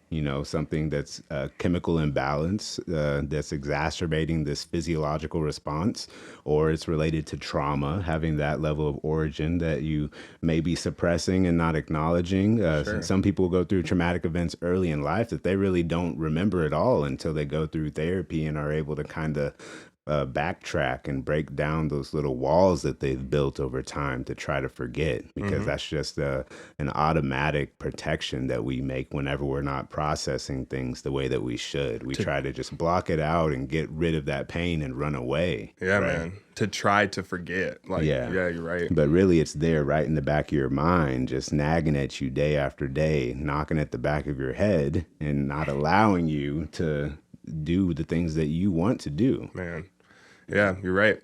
something that's a chemical imbalance that's exacerbating this physiological response, or it's related to trauma, having that level of origin that you may be suppressing and not acknowledging. Some people go through traumatic events early in life that they really don't remember at all until they go through therapy and are able to kind of backtrack and break down those little walls that they've built over time to try to forget, because that's just an automatic protection that we make whenever we're not processing things the way that we should. We try to just block it out and get rid of that pain and run away. Yeah, right? Man. To try to forget. Yeah, you're right. But really it's there right in the back of your mind, just nagging at you day after day, knocking at the back of your head and not allowing you to do the things that you want to do. Man. Yeah, you're right.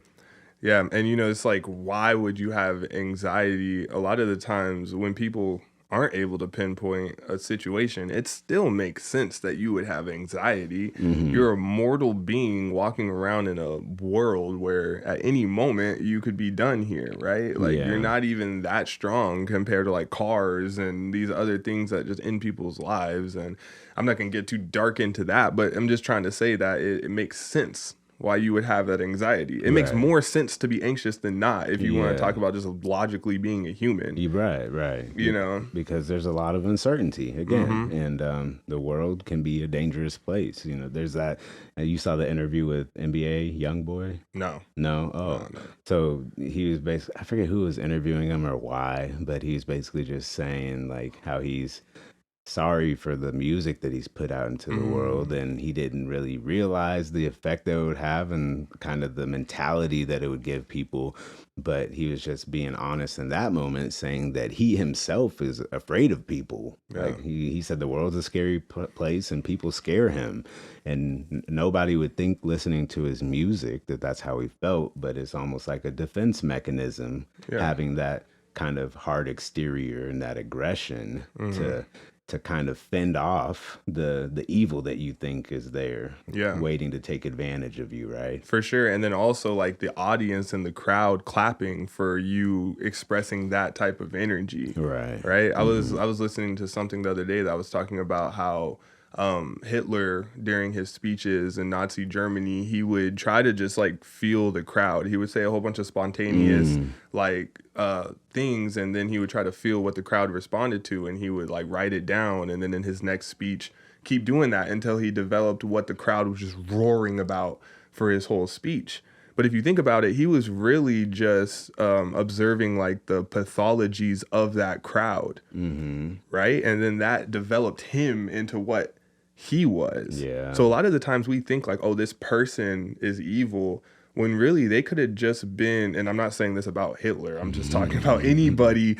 Yeah. And it's like, why would you have anxiety? A lot of the times when people aren't able to pinpoint a situation, it still makes sense that you would have anxiety. You're a mortal being walking around in a world where at any moment you could be done here, right? Like you're not even that strong compared to like cars and these other things that just end people's lives. And I'm not going to get too dark into that, but I'm just trying to say that it makes sense why you would have that anxiety. It makes more sense to be anxious than not, if you want to talk about just logically being a human. Right. Because there's a lot of uncertainty again, and the world can be a dangerous place. There's that. You saw the interview with NBA YoungBoy? No. No. So he was basically, I forget who was interviewing him or why, but he's basically just saying like how he's sorry for the music that he's put out into the world, and he didn't really realize the effect that it would have and kind of the mentality that it would give people. But he was just being honest in that moment, saying that he himself is afraid of people. Like he said, the world's a scary place and people scare him, and nobody would think listening to his music that that's how he felt, but it's almost like a defense mechanism, having that kind of hard exterior and that aggression to kind of fend off the evil that you think is there, waiting to take advantage of you, right? For sure. And then also like the audience and the crowd clapping for you expressing that type of energy. Right. I was listening to something the other day that was talking about how Hitler, during his speeches in Nazi Germany, he would try to just like feel the crowd. He would say a whole bunch of spontaneous things, and then he would try to feel what the crowd responded to, and he would like write it down, and then in his next speech keep doing that until he developed what the crowd was just roaring about for his whole speech. But if you think about it, he was really just observing like the pathologies of that crowd, right? And then that developed him into what he was. Yeah. So a lot of the times we think like, oh, this person is evil, when really they could have just been, and I'm not saying this about Hitler, I'm just talking about anybody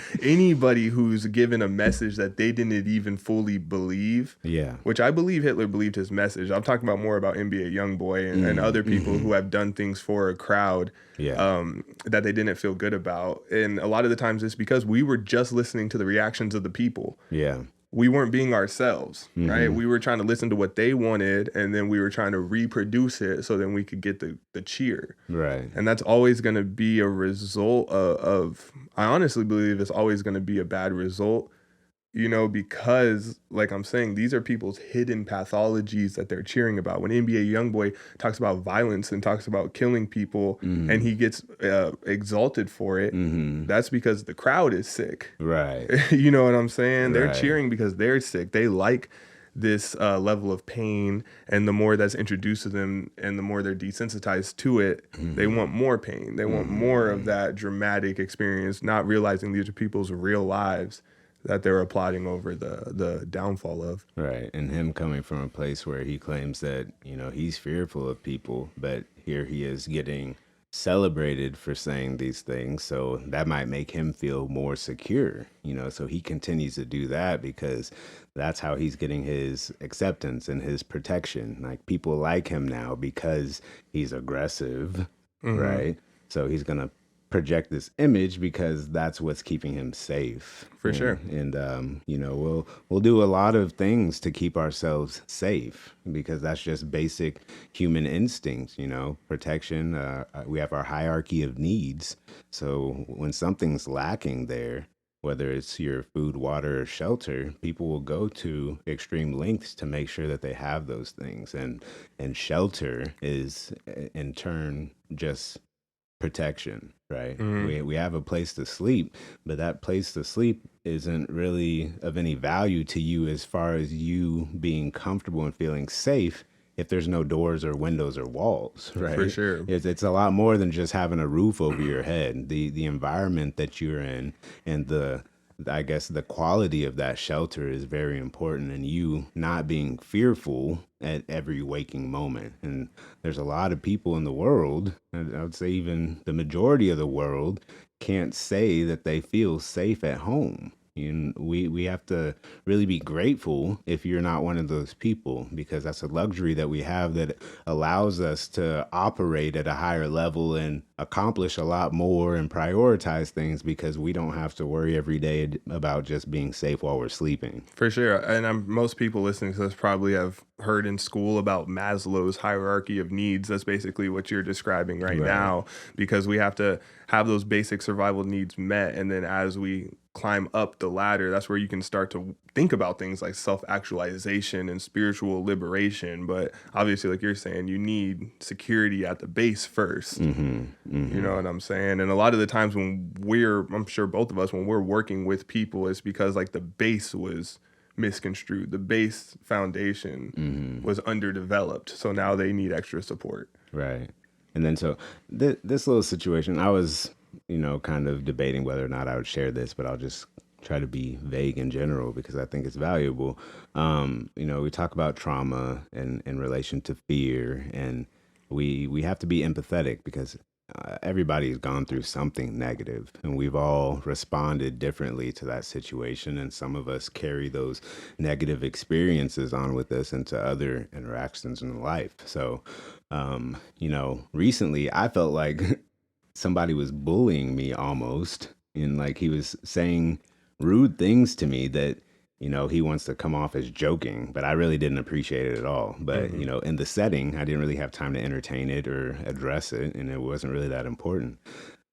who's given a message that they didn't even fully believe. Yeah. Which I believe Hitler believed his message. I'm talking about more about NBA YoungBoy and other people who have done things for a crowd Yeah. that they didn't feel good about. And a lot of the times it's because we were just listening to the reactions of the people. Yeah. We weren't being ourselves, right? We were trying to listen to what they wanted, and then we were trying to reproduce it so then we could get the cheer. Right. And that's always going to be a result of, I honestly believe it's always going to be a bad result, because like I'm saying, these are people's hidden pathologies that they're cheering about. When NBA YoungBoy talks about violence and talks about killing people and he gets exalted for it, that's because the crowd is sick. Right. You know what I'm saying? They're Right. cheering because they're sick. They like this level of pain, and the more that's introduced to them and the more they're desensitized to it, they want more pain. They want more of that dramatic experience, not realizing these are people's real lives that they're applauding over the downfall of. Right. And him coming from a place where he claims that, he's fearful of people, but here he is getting celebrated for saying these things. So that might make him feel more secure, so he continues to do that because that's how he's getting his acceptance and his protection. Like, people like him now because he's aggressive, right? So he's going to project this image because that's what's keeping him safe. For sure. And we'll do a lot of things to keep ourselves safe because that's just basic human instincts, protection. We have our hierarchy of needs. So when something's lacking there, whether it's your food, water, or shelter, people will go to extreme lengths to make sure that they have those things. And shelter is in turn just protection, right? We have a place to sleep, but that place to sleep isn't really of any value to you as far as you being comfortable and feeling safe if there's no doors or windows or walls, right? For sure. It's a lot more than just having a roof over your head. The environment that you're in and I guess the quality of that shelter is very important, and you not being fearful at every waking moment. And there's a lot of people in the world, and I would say even the majority of the world, can't say that they feel safe at home. And we have to really be grateful if you're not one of those people, because that's a luxury that we have that allows us to operate at a higher level and accomplish a lot more and prioritize things because we don't have to worry every day about just being safe while we're sleeping. For sure. And most people listening to this probably have heard in school about Maslow's hierarchy of needs. That's basically what you're describing right now, because we have to have those basic survival needs met. And then as we climb up the ladder, that's where you can start to think about things like self-actualization and spiritual liberation. But obviously, like you're saying, you need security at the base first. You know what I'm saying? And a lot of the times when I'm sure both of us, when we're working with people, it's because like the base was misconstrued. The base foundation was underdeveloped. So now they need extra support. Right. And then so this little situation, I was, kind of debating whether or not I would share this, but I'll just try to be vague in general because I think it's valuable. We talk about trauma and in relation to fear, and we have to be empathetic because everybody's gone through something negative, and we've all responded differently to that situation. And some of us carry those negative experiences on with us into other interactions in life. So, recently I felt like somebody was bullying me almost, and like he was saying rude things to me that, he wants to come off as joking, but I really didn't appreciate it at all. But, in the setting, I didn't really have time to entertain it or address it, and it wasn't really that important.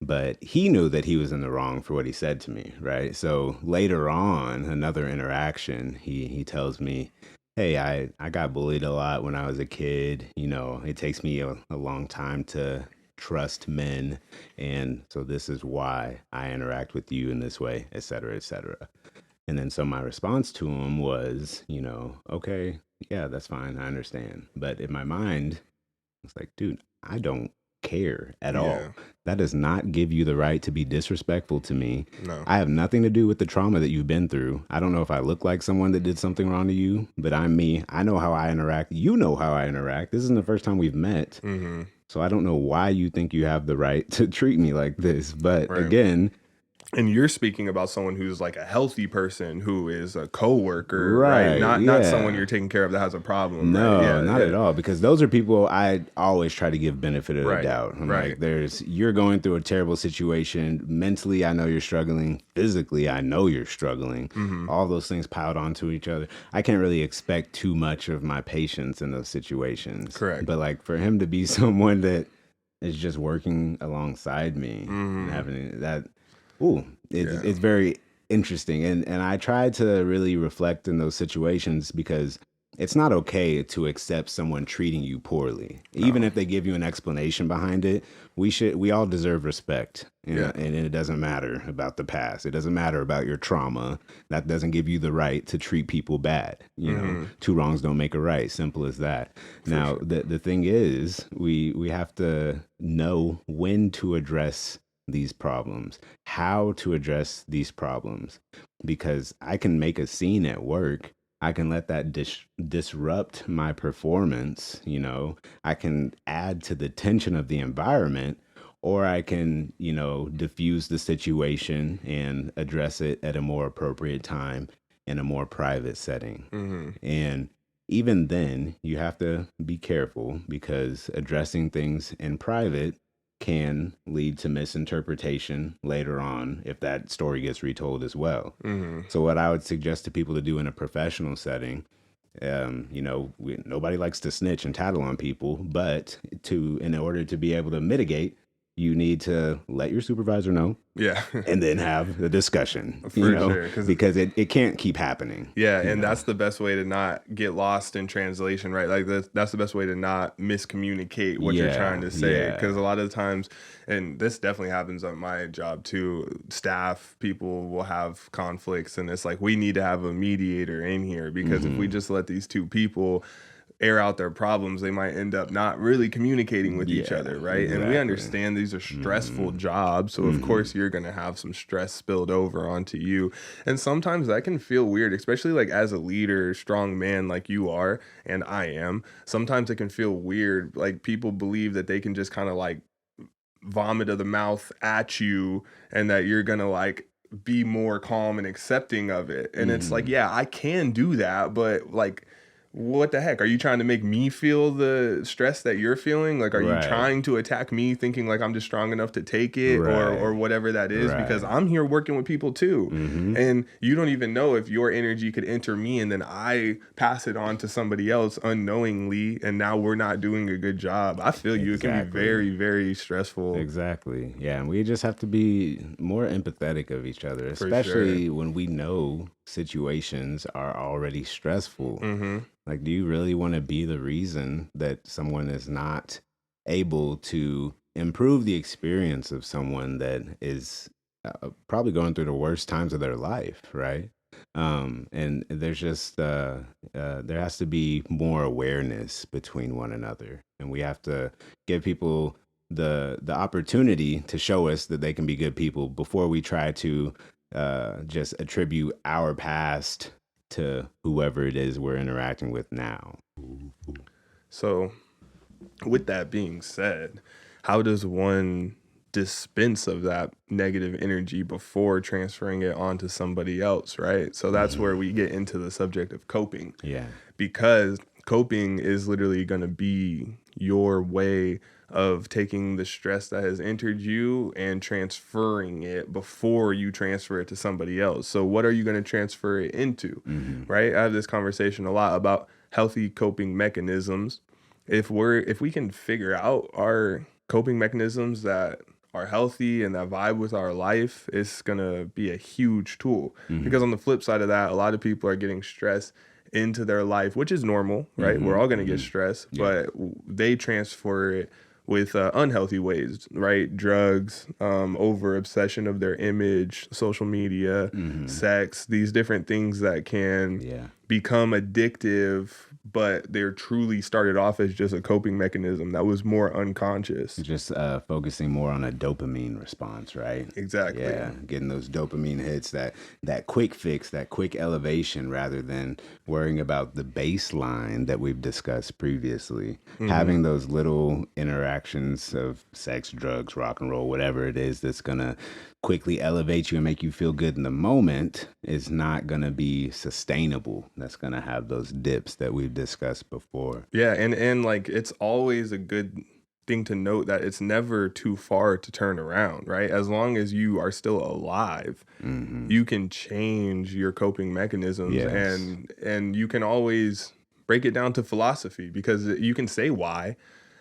But he knew that he was in the wrong for what he said to me, right? So later on, another interaction, he tells me, hey, I got bullied a lot when I was a kid. It takes me a long time to trust men, and so this is why I interact with you in this way, et cetera, et cetera. And then so my response to him was, okay, yeah, that's fine, I understand. But in my mind, it's like, dude, I don't care at all. That does not give you the right to be disrespectful to me. No. I have nothing to do with the trauma that you've been through. I don't know if I look like someone that did something wrong to you, but I'm me. I know how I interact. You know how I interact. This isn't the first time we've met. So I don't know why you think you have the right to treat me like this. But Right. again, And you're speaking about someone who's like a healthy person who is a coworker, right? right, Not someone you're yeah. taking care of that has a problem, right? No, Yeah, not yeah. at all. Because those are people I always try to give benefit of the Right, doubt. I'm right. like, you're going through a terrible situation. Mentally, I know you're struggling. Physically, I know you're struggling. Mm-hmm. All those things piled onto each other. I can't really expect too much of my patients in those situations. Correct. But like for him to be someone that is just working alongside me and Mm-hmm. having that, ooh, Yeah. it's very interesting. And I try to really reflect in those situations because it's not okay to accept someone treating you poorly. Even No. if they give you an explanation behind it, we all deserve respect. Yeah. And it doesn't matter about the past. It doesn't matter about your trauma. That doesn't give you the right to treat people bad. Mm-hmm. Two wrongs don't make a right. Simple as that. Now, Sure. the thing is, we have to know when to address these problems, how to address these problems, because I can make a scene at work. I can let that disrupt my performance. I can add to the tension of the environment, or I can, diffuse the situation and address it at a more appropriate time in a more private setting. Mm-hmm. And even then, you have to be careful because addressing things in private can lead to misinterpretation later on if that story gets retold as well. Mm-hmm. So, what I would suggest to people to do in a professional setting, nobody likes to snitch and tattle on people, but in order to be able to mitigate, you need to let your supervisor know Yeah. and then have the discussion, For sure. because it can't keep happening. Yeah, and that's the best way to not get lost in translation, right? Like that's the best way to not miscommunicate what you're trying to say. Yeah. Because a lot of the times, and this definitely happens on my job too, staff people will have conflicts, and it's like we need to have a mediator in here because if we just let these two people air out their problems, they might end up not really communicating with each Yeah, other, right? And we exactly. understand these are stressful jobs, so of course you're going to have some stress spilled over onto you. And sometimes that can feel weird, especially like as a leader, strong man like you are and I am. Sometimes it can feel weird, like people believe that they can just kind of like vomit of the mouth at you and that you're going to like be more calm and accepting of it. And it's like, yeah, I can do that, but like what the heck? Are you trying to make me feel the stress that you're feeling? Like, are you Right. trying to attack me thinking like I'm just strong enough to take it Right. or whatever that is? Right. Because I'm here working with people too. Mhm. And you don't even know if your energy could enter me and then I pass it on to somebody else unknowingly. And now we're not doing a good job. I feel you. It can be Exactly. very, very stressful. Exactly. Yeah. And we just have to be more empathetic of each other, especially when we know situations are already stressful. Mm-hmm. Like, do you really want to be the reason that someone is not able to improve the experience of someone that is probably going through the worst times of their life, right? And there's just there has to be more awareness between one another, and we have to give people the opportunity to show us that they can be good people before we try to just attribute our past to whoever it is we're interacting with now. So, with that being said, how does one dispense of that negative energy before transferring it onto somebody else, right? So that's where we get into the subject of coping. Yeah. Because coping is literally going to be your way of taking the stress that has entered you and transferring it before you transfer it to somebody else. So what are you going to transfer it into, right? I have this conversation a lot about healthy coping mechanisms. If we can figure out our coping mechanisms that are healthy and that vibe with our life, it's going to be a huge tool. Because on the flip side of that, a lot of people are getting stressed into their life, which is normal, right? We're all going to get stressed, but they transfer it with unhealthy ways, right? Drugs, over obsession of their image, social media, sex, these different things that can become addictive, but they're truly started off as just a coping mechanism that was more unconscious. Just focusing more on a dopamine response, right? Exactly. Yeah, getting those dopamine hits, that quick fix, that quick elevation, rather than worrying about the baseline that we've discussed previously. Hmm. Having those little interactions of sex, drugs, rock and roll, whatever it is that's gonna quickly elevate you and make you feel good in the moment is not gonna be sustainable. That's gonna have those dips that we've discussed before. Yeah, and like it's always a good thing to note that it's never too far to turn around, right? As long as you are still alive, Hmm. you can change your coping mechanisms, Yes. and you can always break it down to philosophy, because you can say why,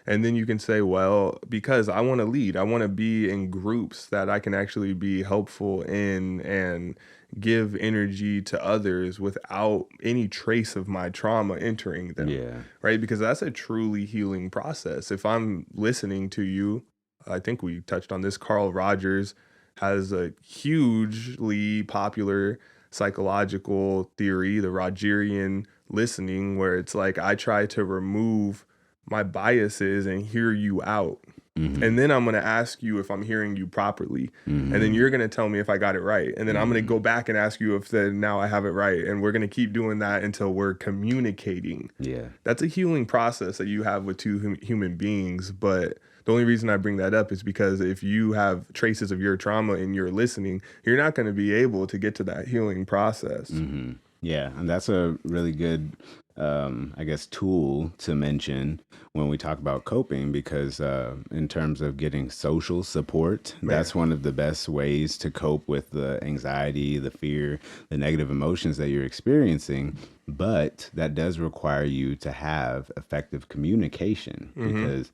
and then you can say, well, because I want to lead, I want to be in groups that I can actually be helpful in and give energy to others without any trace of my trauma entering them, Yeah. right? Because that's a truly healing process. If I'm listening to you, I think we touched on this, Carl Rogers has a hugely popular psychological theory, the Rogerian listening, where it's like I try to remove my biases and hear you out. Hmm. And then I'm going to ask you if I'm hearing you properly. And then Hmm. you're going to tell me if I got it right. And then I'm going to Hmm. go back and ask you if then now I have it right. And we're going to keep doing that until we're communicating. Yeah. That's a healing process that you have with two human beings. But the only reason I bring that up is because if you have traces of your trauma and you're listening, you're not going to be able to get to that healing process. Hmm. Yeah, and that's a really good, I guess, tool to mention when we talk about coping, because in terms of getting social support, Man. that's one of the best ways to cope with the anxiety, the fear, the negative emotions that you're experiencing. But that does require you to have effective communication, Mm-hmm. because,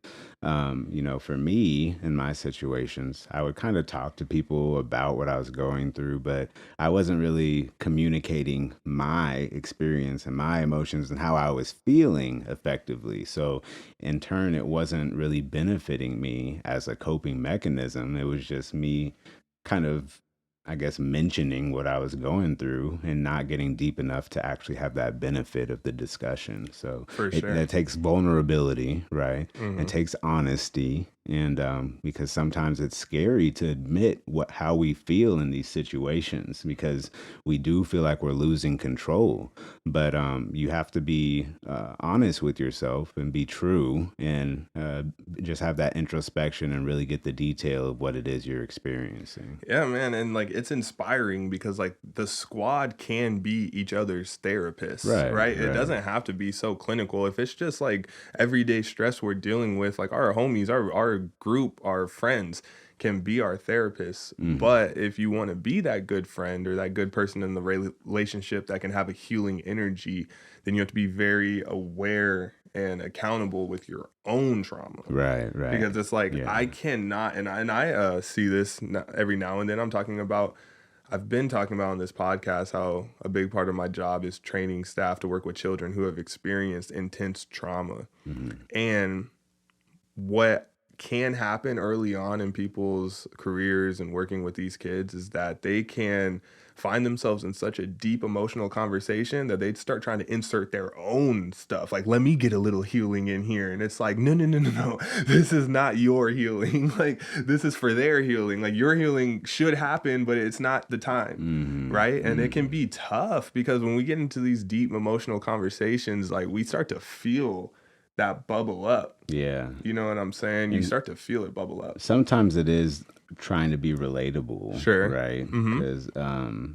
for me in my situations, I would kind of talk to people about what I was going through, but I wasn't really communicating my experience and my emotions and how I was feeling effectively. So, in turn, it wasn't really benefiting me as a coping mechanism. It was just me kind of, I guess, mentioning what I was going through and not getting deep enough to actually have that benefit of the discussion. So For that sure. takes vulnerability, right? It Mm-hmm. takes honesty, and because sometimes it's scary to admit how we feel in these situations, because we do feel like we're losing control. But you have to be honest with yourself and be true, and just have that introspection and really get the detail of what it is you're experiencing. Yeah, man, and like it's inspiring because like the squad can be each other's therapists, Right, right? It right. doesn't have to be so clinical. If it's just like everyday stress we're dealing with, like our homies, our group, our friends can be our therapists. Hmm. But if you want to be that good friend or that good person in the relationship that can have a healing energy, then you have to be very aware and accountable with your own trauma, Right, right. because it's like I Yeah. cannot, and I see this every now and then. I've been talking about on this podcast how a big part of my job is training staff to work with children who have experienced intense trauma, Hmm. and what can happen early on in people's careers and working with these kids is that they can find themselves in such a deep emotional conversation that they'd start trying to insert their own stuff. Like, let me get a little healing in here. And it's like, no, no, no, no, no. This is not your healing. Like, this is for their healing. Like, your healing should happen, but it's not the time. Hmm. Right. And it can Hmm. be tough because when we get into these deep emotional conversations, like, we start to feel that bubble up. Yeah. You know what I'm saying? You And start to feel it bubble up. sometimes it is trying to be relatable, Sure. right? Mhm. Because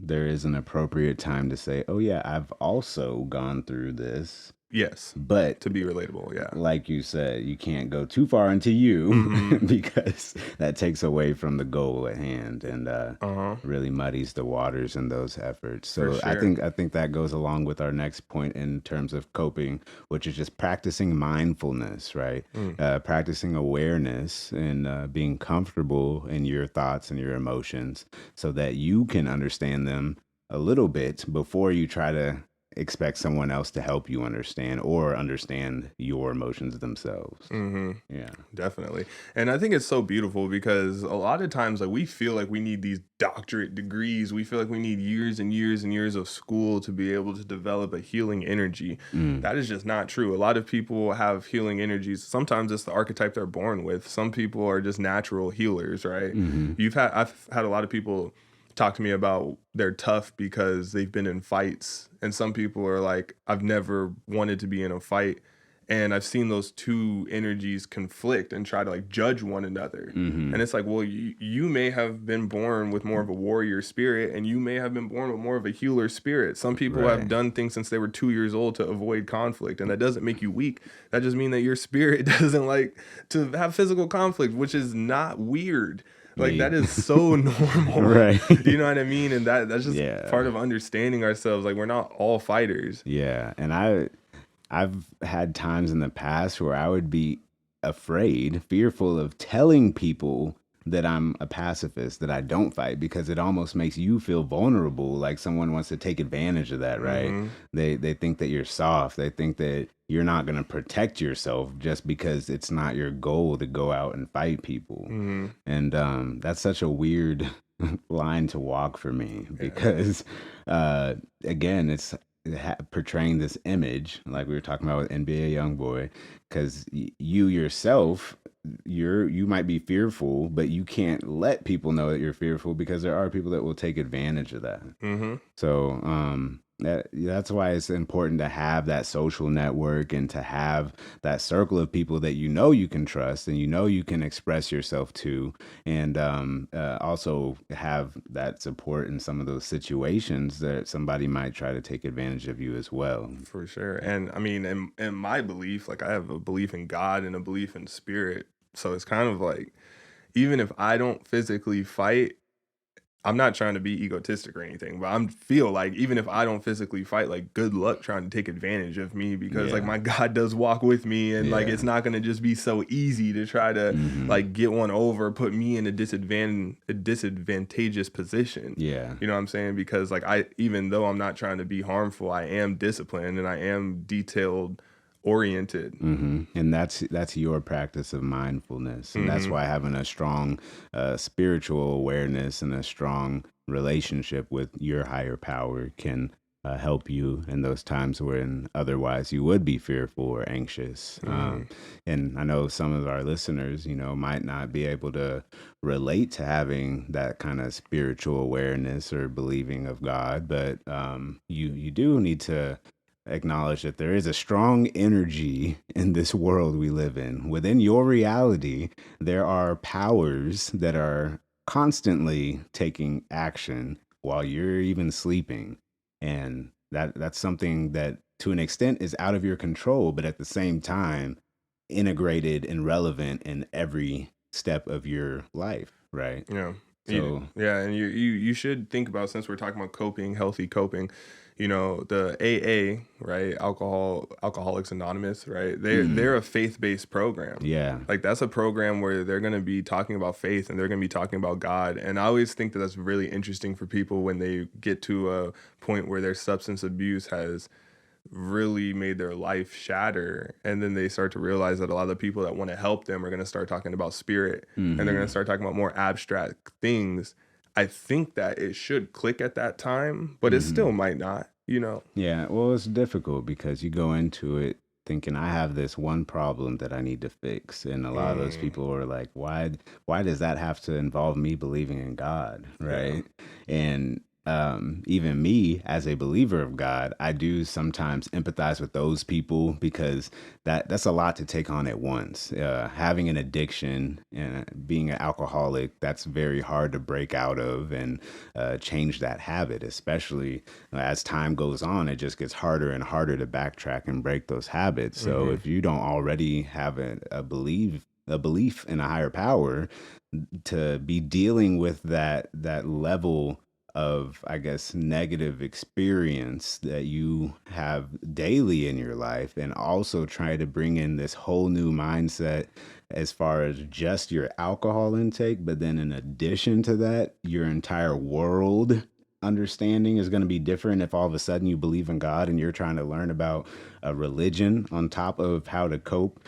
there is an appropriate time to say, oh, yeah, I've also gone through this. Yes. But To be relatable, yeah. like you said, you can't go too far into you Mhm. because that takes away from the goal at hand, and Uh-huh. really muddies the waters in those efforts. For So I sure. think I think that goes along with our next point in terms of coping, which is just practicing mindfulness, right? Mm. Practicing awareness and being comfortable in your thoughts and your emotions, so that you can understand them a little bit before you try to expect someone else to help you understand or understand your emotions themselves. Mm-hmm. Yeah. Definitely. And I think it's so beautiful because a lot of times like we feel like we need these doctorate degrees. We feel like we need years and years and years of school to be able to develop a healing energy. Mm. That is just not true. A lot of people have healing energies. Sometimes it's the archetype they're born with. Some people are just natural healers, right? Mm-hmm. I've had a lot of people talk to me about they're tough because they've been in fights, and some people are like, I've never wanted to be in a fight, and I've seen those two energies conflict and try to like judge one another. Mm-hmm. And it's like, well, you may have been born with more of a warrior spirit, and you may have been born with more of a healer spirit. Some people have Right. done things since they were 2 years old to avoid conflict, and that doesn't make you weak. That just means that your spirit doesn't like to have physical conflict, which is not weird. Like Yeah. that is so normal. Right. You know what I mean? And that's just Yeah. part of understanding ourselves. Like we're not all fighters. Yeah. And I've had times in the past where I would be afraid, fearful of telling people that I'm a pacifist, that I don't fight, because it almost makes you feel vulnerable, like someone wants to take advantage of that, right? Mm-hmm. They think that you're soft. They think that you're not going to protect yourself just because it's not your goal to go out and fight people. Mm-hmm. And that's such a weird line to walk for me because again, it's portraying this image like we were talking about with NBA YoungBoy, because you yourself, you might be fearful, but you can't let people know that you're fearful because there are people that will take advantage of that. Mm-hmm. So that's why it's important to have that social network and to have that circle of people that you know you can trust and you know you can express yourself to, and also have that support in some of those situations that somebody might try to take advantage of you as well. For sure. And I mean, in my belief, like I have a belief in God and a belief in spirit. So it's kind of like, even if I don't physically fight, I'm not trying to be egotistic or anything, but I feel like even if I don't physically fight, like good luck trying to take advantage of me, because like Yeah. my God does walk with me, and like Yeah. it's not gonna just be so easy to try to Mhm. like get one over, put me in a disadvantageous position. Yeah. You know what I'm saying? Because like even though I'm not trying to be harmful, I am disciplined and I am detailed oriented. And that's your practice of mindfulness, and that's Mm-hmm. why having a strong spiritual awareness and a strong relationship with your higher power can help you in those times when otherwise you would be fearful or anxious. And I know some of our listeners, might not be able to relate to having that kind of spiritual awareness or believing of God, but you do need to acknowledge that there is a strong energy in this world we live in. Within your reality, there are powers that are constantly taking action while you're even sleeping. And that's something that to an extent is out of your control, but at the same time integrated and relevant in every step of your life, right? Yeah. So Yeah, and you should think about, since we're talking about coping, healthy coping, the AA, right? Alcoholics Anonymous, right? They're a faith-based program. yeah. Like that's a program where they're going to be talking about faith and they're going to be talking about God. And I always think that that's really interesting for people when they get to a point where their substance abuse has really made their life shatter, and then they start to realize that a lot of the people that want to help them are going to start talking about spirit, and they're going to start talking about more abstract things. I think that it should click at that time, but it still might not. Yeah, well, it's difficult because you go into it thinking I have this one problem that I need to fix, and a lot of those people are like, why does that have to involve me believing in God, right? And even me as a believer of God, I do sometimes empathize with those people because that's a lot to take on at once. Having an addiction and being an alcoholic, that's very hard to break out of and change that habit, especially as time goes on. It just gets harder and harder to backtrack and break those habits. So if you don't already have a belief in a higher power, to be dealing with that level of, I guess, negative experience that you have daily in your life, and also try to bring in this whole new mindset as far as just your alcohol intake, but then in addition to that, your entire world understanding is going to be different if all of a sudden you believe in God and you're trying to learn about a religion on top of how to cope.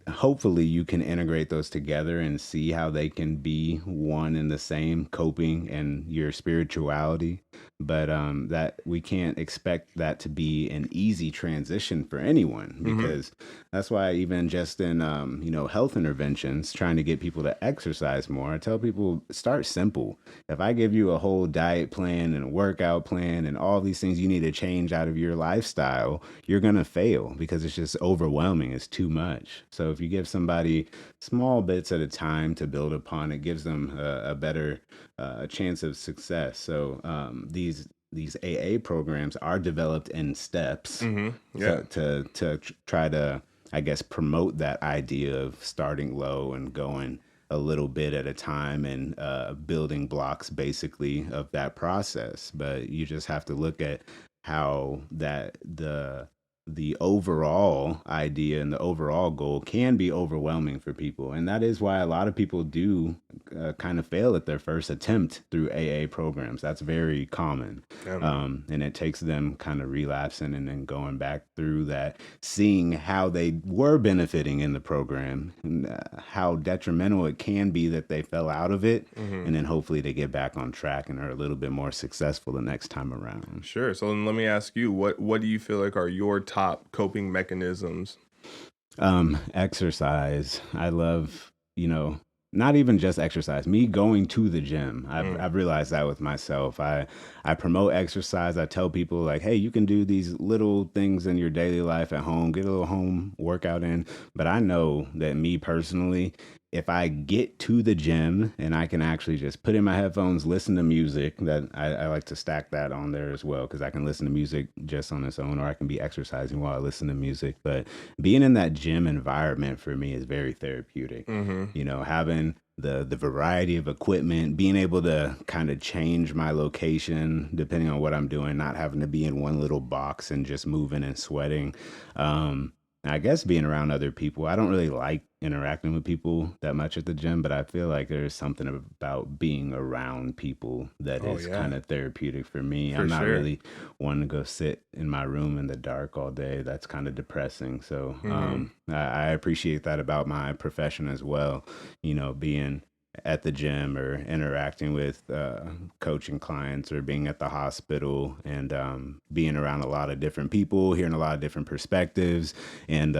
Hopefully you can integrate those together and see how they can be one and the same, coping and your spirituality. But that we can't expect that to be an easy transition for anyone, Mm-hmm. because that's why even just in health interventions, trying to get people to exercise more, I tell people start simple. If I give you a whole diet plan and a workout plan and all these things you need to change out of your lifestyle, you're going to fail because it's just overwhelming. It's too much. So if you give somebody small bits at a time to build upon, it gives them a better chance of success. So these AA programs are developed in steps, Mm-hmm. so Yeah. to try to, I guess, promote that idea of starting low and going a little bit at a time, and building blocks basically of that process. But you just have to look at how that the overall idea and the overall goal can be overwhelming for people. And that is why a lot of people do kind of fail at their first attempt through AA programs. That's very common. Yeah, man. And it takes them kind of relapsing and then going back through that, seeing how they were benefiting in the program, and how detrimental it can be that they fell out of it. Mm-hmm. And then hopefully they get back on track and are a little bit more successful the next time around. Sure. So then let me ask you, what do you feel like are your top coping mechanisms? Exercise. I love, not even just exercise, me going to the gym. I've realized that with myself. I promote exercise. I tell people like, hey, you can do these little things in your daily life at home, get a little home workout in. But I know that me personally, if I get to the gym and I can actually just put in my headphones, listen to music, that I like to stack that on there as well, because I can listen to music just on its own, or I can be exercising while I listen to music. But being in that gym environment for me is very therapeutic. Mm-hmm. Having the variety of equipment, being able to kind of change my location depending on what I'm doing, not having to be in one little box and just moving and sweating. I guess being around other people. I don't really like interacting with people that much at the gym, but I feel like there's something about being around people that Oh is yeah, kind of therapeutic for me. for I'm not sure. really one to go sit in my room in the dark all day. That's kind of depressing. So Mm-hmm. I appreciate that about my profession as well. Being at the gym or interacting with coaching clients, or being at the hospital, and being around a lot of different people, hearing a lot of different perspectives. And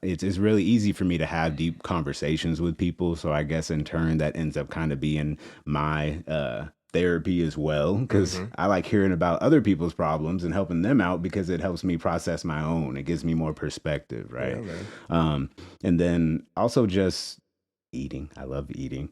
it's really easy for me to have deep conversations with people. So I guess in turn that ends up kind of being my therapy as well, because Mm-hmm. I like hearing about other people's problems and helping them out, because it helps me process my own. It gives me more perspective, Yeah, right? man. And then also just eating. I love eating.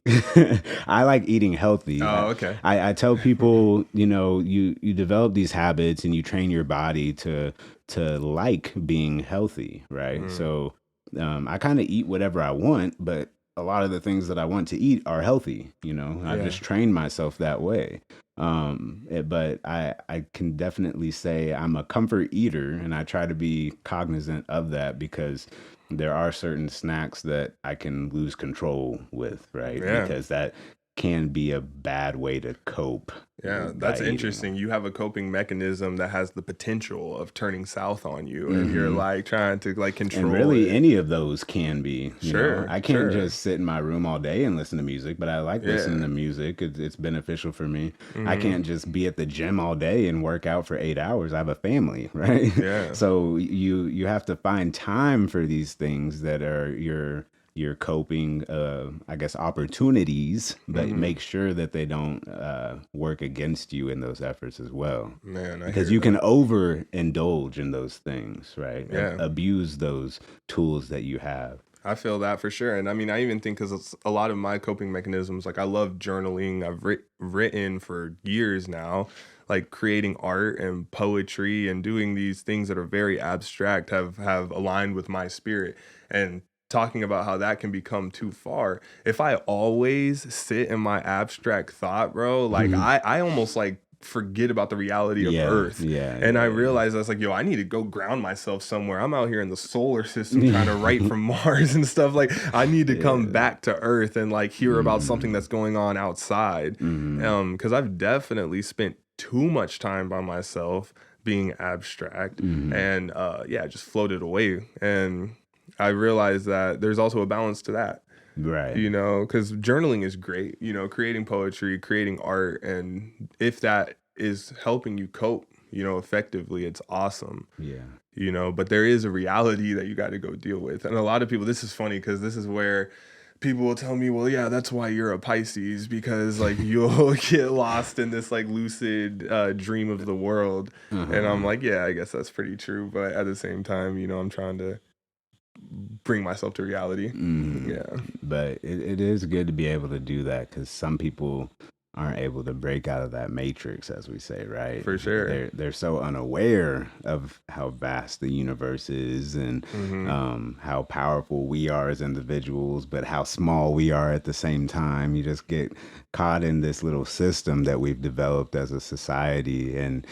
I like eating healthy. Oh, okay. I tell people, you develop these habits and you train your body to like being healthy, right? Mm. So I kind of eat whatever I want, but a lot of the things that I want to eat are healthy. I've Yeah. just trained myself that way. But I can definitely say I'm a comfort eater, and I try to be cognizant of that, because there are certain snacks that I can lose control with, right? Yeah. Because that can be a bad way to cope Yeah, by that's eating. interesting. You have a coping mechanism that has the potential of turning south on you, and you're Hmm. like trying to like And control really, it. any of those can be, Sure, I can't sure. just sit in my room all day and listen to music, but I like listening Yeah. to music. It's beneficial for me. I Mm-hmm. can't just be at the gym all day and work out for 8 hours. I have a family, right? Yeah. So you have to find time for these things that are your coping, I guess, opportunities, but Mm-hmm. make sure that they don't work against you in those efforts as well, Man, I because hear you can that. overindulge in those things, right? Yeah. Abuse those tools that you have. I feel that for sure. And I mean, I even think because it's a lot of my coping mechanisms, like I love journaling. I've written for years now, like creating art and poetry and doing these things that are very abstract have aligned with my spirit. And talking about how that can become too far. If I always sit in my abstract thought, bro, like I almost like forget about the reality of Yeah, Earth. yeah, And I yeah, yeah. realized I was like, yo, I need to go ground myself somewhere. I'm out here in the solar system trying to write from Mars and stuff. Like, I need to come Yeah. back to Earth and like hear about something that's going on outside. Mm-hmm. Because I've definitely spent too much time by myself being abstract Mm-hmm. and yeah, just floated away. And I realized that there's also a balance to that, Right. you know, because journaling is great, you know, creating poetry, creating art. And if that is helping you cope, you know, effectively, it's awesome, Yeah. you know, but there is a reality that you got to go deal with. And a lot of people, this is funny because this is where people will tell me, well, yeah, that's why you're a Pisces, because like you'll get lost in this like lucid dream of the world. And I'm Uh-huh. like, yeah, I guess that's pretty true. But at the same time, you know, I'm trying to bring myself to reality. Mm. Yeah, But it is good to be able to do that because some people aren't able to break out of that matrix, as we say, right? for sure. They're so unaware of how vast the universe is and how powerful we are as individuals, but how small we are at the same time. You just get caught in this little system that we've developed as a society, and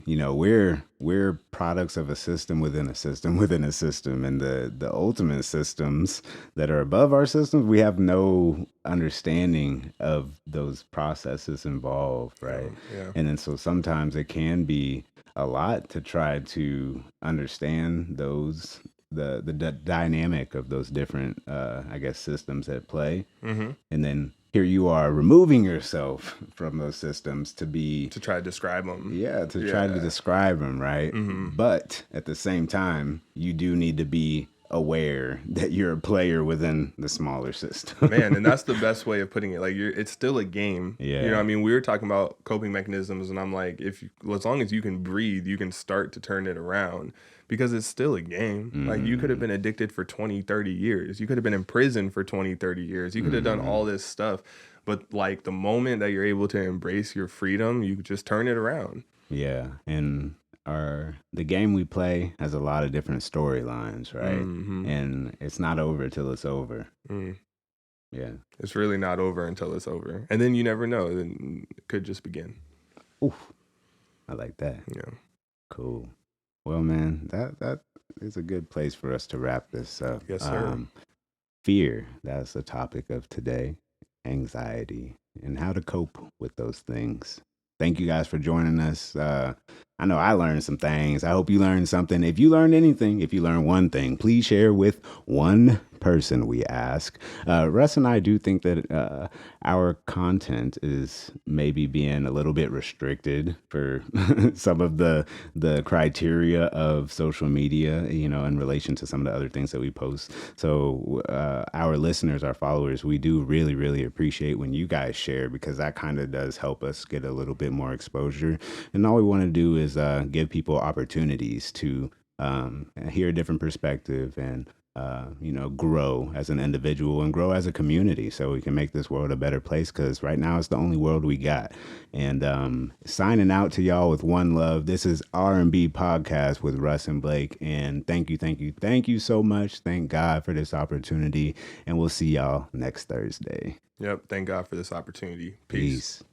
you know, we're products of a system within a system within a system, and the ultimate systems that are above our systems, we have no understanding of those processes involved, right? Yeah. And then so sometimes it can be a lot to try to understand those the dynamic of those different I guess systems at play. Mm-hmm. And then here you are removing yourself from those systems to be To try to describe them. yeah, to try to describe them, right? Mm-hmm. But at the same time, you do need to be aware that you're a player within the smaller system. Man, and that's the best way of putting it. Like, it's still a game. Yeah. You know what I mean? We were talking about coping mechanisms, and I'm like, as long as you can breathe, you can start to turn it around, because it's still a game. Like, you could have been addicted for 20, 30 years. You could have been in prison for 20, 30 years. You could have done all this stuff. But like the moment that you're able to embrace your freedom, you just turn it around. Yeah, and the game we play has a lot of different storylines, right? Mm-hmm. And it's not over till it's over. Mm. Yeah. It's really not over until it's over. And then you never know. Then it could just begin. Oof. I like that. Yeah. Cool. Well, man, that is a good place for us to wrap this up. Yes, sir. Fear, that's the topic of today. Anxiety and how to cope with those things. Thank you guys for joining us. I know I learned some things. I hope you learned something. If you learned anything, if you learned one thing, please share with one person, we ask. Russ and I do think that our content is maybe being a little bit restricted for some of the criteria of social media, you know, in relation to some of the other things that we post. So our listeners, our followers, we do really, really appreciate when you guys share, because that kind of does help us get a little bit more exposure. And all we want to do is give people opportunities to hear a different perspective and you know, grow as an individual and grow as a community, so we can make this world a better place, because right now it's the only world we got. And signing out to y'all with one love. This is R&B Podcast with Russ and Blake, and thank you so much. Thank God for this opportunity, and we'll see y'all next Thursday. Yep. Thank God for this opportunity. Peace.